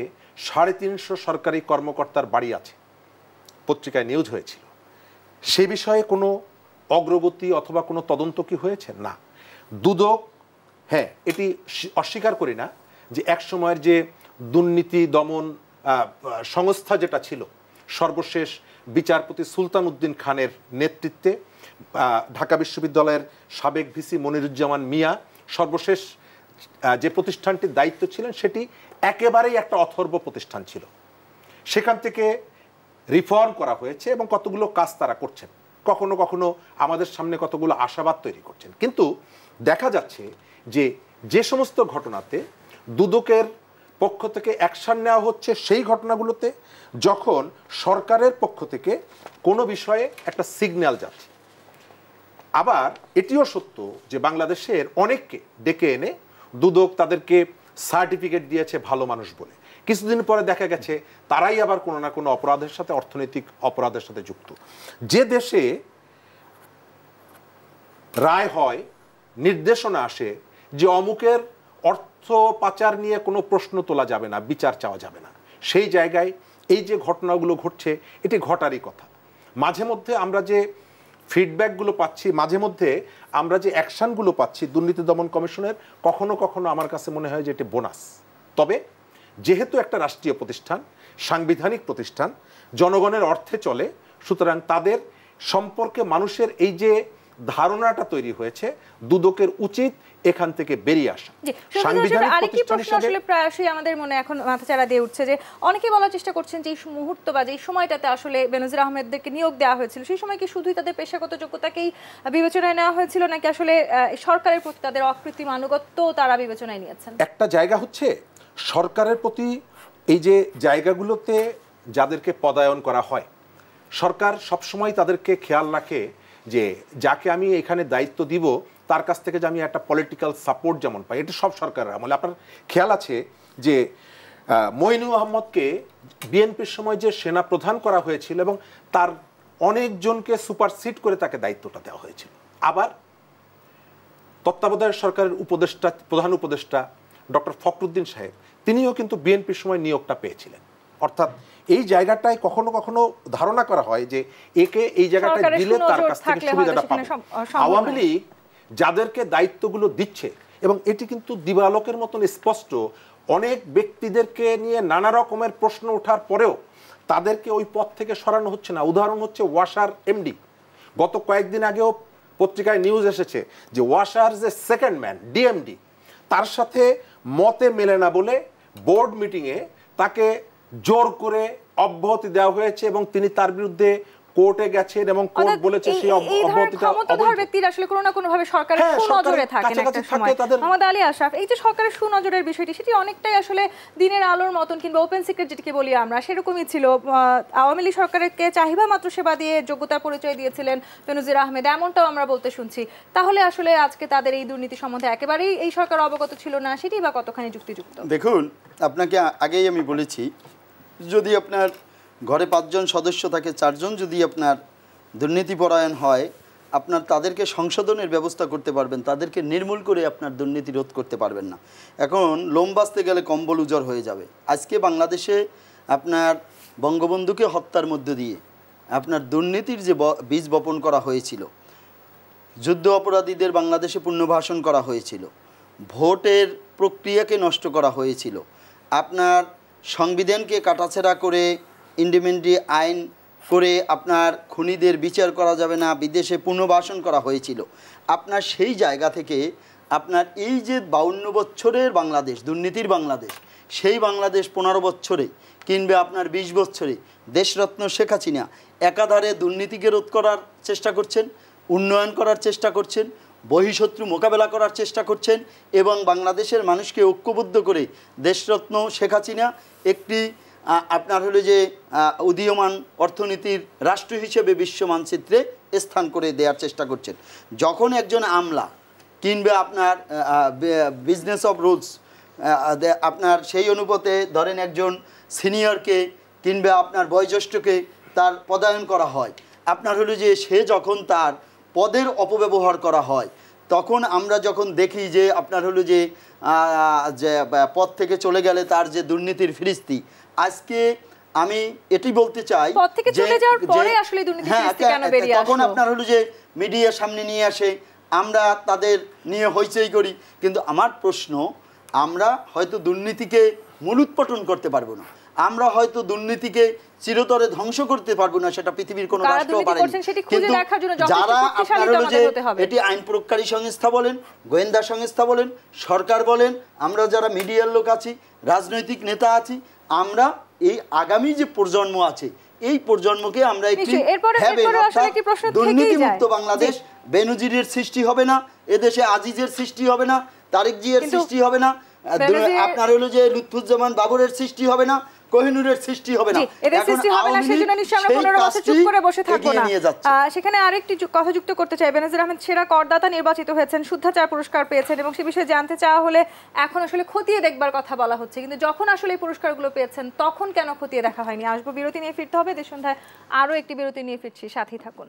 350 সরকারি কর্মকর্তার বাড়ি আছে, পত্রিকায় নিউজ হয়েছিল। সে বিষয়ে কোনো অগ্রগতি অথবা কোনো তদন্ত কি হয়েছে? না। দুদক, হ্যাঁ, এটি অস্বীকার করি না যে এক সময়ের যে দুর্নীতি দমন সংস্থা যেটা ছিল, সর্বশেষ বিচারপতি সুলতান উদ্দিন খানের নেতৃত্বে ঢাকা বিশ্ববিদ্যালয়ের সাবেক ভিসি মনিরুজ্জামান মিয়া সর্বশেষ যে প্রতিষ্ঠানটির দায়িত্ব ছিলেন সেটি একেবারেই একটা অথর্ব প্রতিষ্ঠান ছিল। সেখান থেকে রিফর্ম করা হয়েছে এবং কতগুলো কাজ তারা করছেন, কখনো কখনো আমাদের সামনে কতগুলো আশাবাদ তৈরি করছেন। কিন্তু দেখা যাচ্ছে যে যে সমস্ত ঘটনাতে দুদকের পক্ষ থেকে অ্যাকশন নেওয়া হচ্ছে সেই ঘটনাগুলোতে যখন সরকারের পক্ষ থেকে কোনো বিষয়ে একটা সিগন্যাল যাচ্ছে। আবার এটিও সত্য যে বাংলাদেশের অনেককে ডেকে এনে দুদক তাদেরকে সার্টিফিকেট দিয়েছে ভালো মানুষ বলে, কিছুদিন পরে দেখা গেছে তারাই আবার কোনো না কোনো অপরাধের সাথে, অর্থনৈতিক অপরাধের সাথে যুক্ত। যে দেশে রায় হয়, নির্দেশনা আসে যে অমুকের অর্থ পাচার নিয়ে কোনো প্রশ্ন তোলা যাবে না, বিচার চাওয়া যাবে না, সেই জায়গায় এই যে ঘটনাগুলো ঘটছে এটি ঘটারই কথা। মাঝে মধ্যে আমরা যে ফিডব্যাকগুলো পাচ্ছি, মাঝে মধ্যে আমরা যে অ্যাকশনগুলো পাচ্ছি দুর্নীতি দমন কমিশনের, কখনো কখনো আমার কাছে মনে হয় যে এটি বোনাস। তবে যেহেতু একটা রাষ্ট্রীয় প্রতিষ্ঠান, সাংবিধানিক প্রতিষ্ঠান, জনগণের অর্থে চলে, সুতরাং তাদের সম্পর্কে মানুষের এই যে ধারণাটা তৈরি হয়েছে, দুদকের উচিত এখান থেকে বেরিয়ে আসা। আরেকটি প্রশ্ন আসলে প্রায়শই আমাদের মনে এখন মাথাচাড়া দিয়ে উঠছে যে অনেকে বলার চেষ্টা করছেন যে এই মুহূর্ত বা যে সময়টাতে আসলে বেনজির আহমেদদেরকে নিয়োগ দেওয়া হয়েছিল সেই সময় কি শুধুই তাদের পেশাগত যোগ্যতাকেই বিবেচনায় নেওয়া হয়েছিল নাকি আসলে সরকারের প্রতি তাদের অকৃত্রিম আনুগত্য তারা বিবেচনায় নিয়েছেন? একটা জায়গা হচ্ছে সরকারের প্রতি এই যে জায়গাগুলোতে যাদেরকে পদায়ন করা হয়, সরকার সবসময় তাদেরকে খেয়াল রাখে যে যাকে আমি এখানে দায়িত্ব দিব তার কাছ থেকে যে আমি একটা পলিটিক্যাল সাপোর্ট যেমন পাই। এটা সব সরকারের আমলে। আপনার খেয়াল আছে যে মইনুল আহমদকে বিএনপির সময় যে সেনা প্রধান করা হয়েছিল এবং তার অনেকজনকে সুপারসিড করে তাকে দায়িত্বটা দেওয়া হয়েছিল। আবার তত্ত্বাবধায়ক সরকারের উপদেষ্টা, প্রধান উপদেষ্টা ডক্টর ফখরুদ্দিন সাহেব, তিনিও কিন্তু বিএনপির সময় নিয়োগটা পেয়েছিলেন। অর্থাৎ এই জায়গাটায় কখনো কখনো ধারণা করা হয় যে একে এই জায়গাটায় দিলে তার কাছ থেকে সুবিধাটা পাবে। আওয়ামী লীগ যাদেরকে দায়িত্বগুলো দিচ্ছে, এবং এটি কিন্তু দিবালোকের মতন স্পষ্ট, অনেক ব্যক্তিদেরকে নিয়ে নানা রকমের প্রশ্ন ওঠার পরেও তাদেরকে ওই পদ থেকে সরানো হচ্ছে না। উদাহরণ হচ্ছে ওয়াসার এমডি। গত কয়েকদিন আগেও পত্রিকায় নিউজ এসেছে যে ওয়াসার যে সেকেন্ড ম্যান ডিএমডি, তার সাথে মতে মেলে না বলে বোর্ড মিটিংয়ে তাকে জোর করে অব্যাহতি দেওয়া হয়েছে এবং তিনি তার বিরুদ্ধে কোর্টে গেছেন এবং কোর্ট বলেছে সেই অব্যাহতিটা অবৈধ। ব্যক্তিরা আসলে কোনো না কোনো ভাবে সরকারের সুনজরে থাকেন একটা সময়। মোহাম্মদ আলী আশরাফ, এই যে সরকারের সুনজরের বিষয়টি সেটি অনেকটাই আসলে দিনের আলোর মতন কিংবা ওপেন সিক্রেট যেটিকে বলি আমরা, সেরকমই ছিল। আওয়ামী লীগ সরকারকে চাহিদা মাত্র সেবা দিয়ে যোগ্যতার পরিচয় দিয়েছিলেন বেনজির আহমেদ, এমনটাও আমরা বলতে শুনছি। তাহলে আসলে আজকে তাদের এই দুর্নীতি সম্বন্ধে একেবারেই এই সরকার অবগত ছিল না, সেটি বা কতখানি যুক্তিযুক্ত? দেখুন, আপনাকে আগেই আমি বলেছি, যদি আপনার ঘরে 5 জন সদস্য থাকে, 4 জন যদি আপনার দুর্নীতিপরায়ণ হয়, আপনার তাদেরকে সংশোধনের ব্যবস্থা করতে পারবেন, তাদেরকে নির্মূল করে আপনার দুর্নীতি রোধ করতে পারবেন না। এখন লোম বাঁচতে গেলে কম্বল উজাড় হয়ে যাবে। আজকে বাংলাদেশে আপনার বঙ্গবন্ধুকে হত্যার মধ্য দিয়ে আপনার দুর্নীতির যে বীজ বপন করা হয়েছিল, যুদ্ধ অপরাধীদের বাংলাদেশে পুনর্বাসন করা হয়েছিল, ভোটের প্রক্রিয়াকে নষ্ট করা হয়েছিল, আপনার সংবিধানকে কাটাছেড়া করে ইন্ডিপেন্ডেন্ট আইন করে আপনার খুনিদের বিচার করা যাবে না, বিদেশে পুনর্বাসন করা হয়েছিল। আপনার সেই জায়গা থেকে আপনার এই যে 52 বছরের বাংলাদেশ, দুর্নীতির বাংলাদেশ, সেই বাংলাদেশ 15 বছরে কিংবা আপনার 20 বছরে দেশরত্ন শেখ হাসিনা একাধারে দুর্নীতিকে রোধ করার চেষ্টা করছেন, উন্নয়ন করার চেষ্টা করছেন, বহিঃশত্রু মোকাবেলা করার চেষ্টা করছেন এবং বাংলাদেশের মানুষকে ঐক্যবদ্ধ করে দেশরত্ন শেখ হাসিনা একটি আপনার হলো যে উদীয়মান অর্থনীতির রাষ্ট্র হিসেবে বিশ্ব মানচিত্রে স্থান করে দেওয়ার চেষ্টা করছেন। যখন একজন আমলা কিংবা আপনার বিজনেস অফ রুলস আপনার সেই অনুপাতে ধরেন একজন সিনিয়রকে কিংবা আপনার বয়োজ্যেষ্ঠকে তার পদায়ন করা হয়, আপনার হলো যে সে যখন তার পদের অপব্যবহার করা হয়, তখন আমরা যখন দেখি যে আপনার হলো যে পদ থেকে চলে গেলে তার যে দুর্নীতির ফিরিস্তি, আজকে আমি এটি বলতে চাই তখন আপনার হলো যে মিডিয়ার সামনে নিয়ে আসে, আমরা তাদের নিয়ে হইচই করি। কিন্তু আমার প্রশ্ন, আমরা হয়তো দুর্নীতিকে মূলোৎপাটন করতে পারবো না, আমরা হয়তো দুর্নীতিকে চিরতরে ধ্বংস করতে পারবো না, সেটা পৃথিবীর কোনো রাষ্ট্র পারেনি। কিন্তু যারা আপনার হলো যে এটি আইন প্রয়োগকারী সংস্থা বলেন, গোয়েন্দা সংস্থা বলেন, সরকার বলেন, আমরা যারা মিডিয়ার লোক আছি, রাজনৈতিক নেতা আছি, আমরা এই আগামী যে প্রজন্ম আছে এই প্রজন্মকে আমরা একটি দুর্নীতিমুক্ত বাংলাদেশ, বেনজিরের সৃষ্টি হবে না এদেশে, আজিজের সৃষ্টি হবে না, তারেক জিয়ার সৃষ্টি হবে না, আপনার হলো যে লুৎফুজ্জামান বাবরের সৃষ্টি হবে না, কোহিনুরের সৃষ্টি হবে না। এদের সৃষ্টি হবে না সেজন্য নিশ্চয়ই আমরা 15 বছর চুপ করে বসে থাকবো না। সেখানে আরেকটি কথা যুক্ত করতে চাই, বেনজির আহমেদ সেরা করদাতা নির্বাচিত হয়েছেন, শুদ্ধাচার পুরস্কার পেয়েছেন এবং সে বিষয়ে জানতে চাওয়া হলে এখন আসলে খতিয়ে দেখবার কথা বলা হচ্ছে, কিন্তু যখন আসলে এই পুরস্কারগুলো পেয়েছেন তখন কেন খতিয়ে দেখা হয়নি? আসবো, বিরতি নিয়ে ফিরতে হবে। দেশ সন্ধ্যায় আরো একটি বিরতি নিয়ে ফিরছি, সাথেই থাকুন।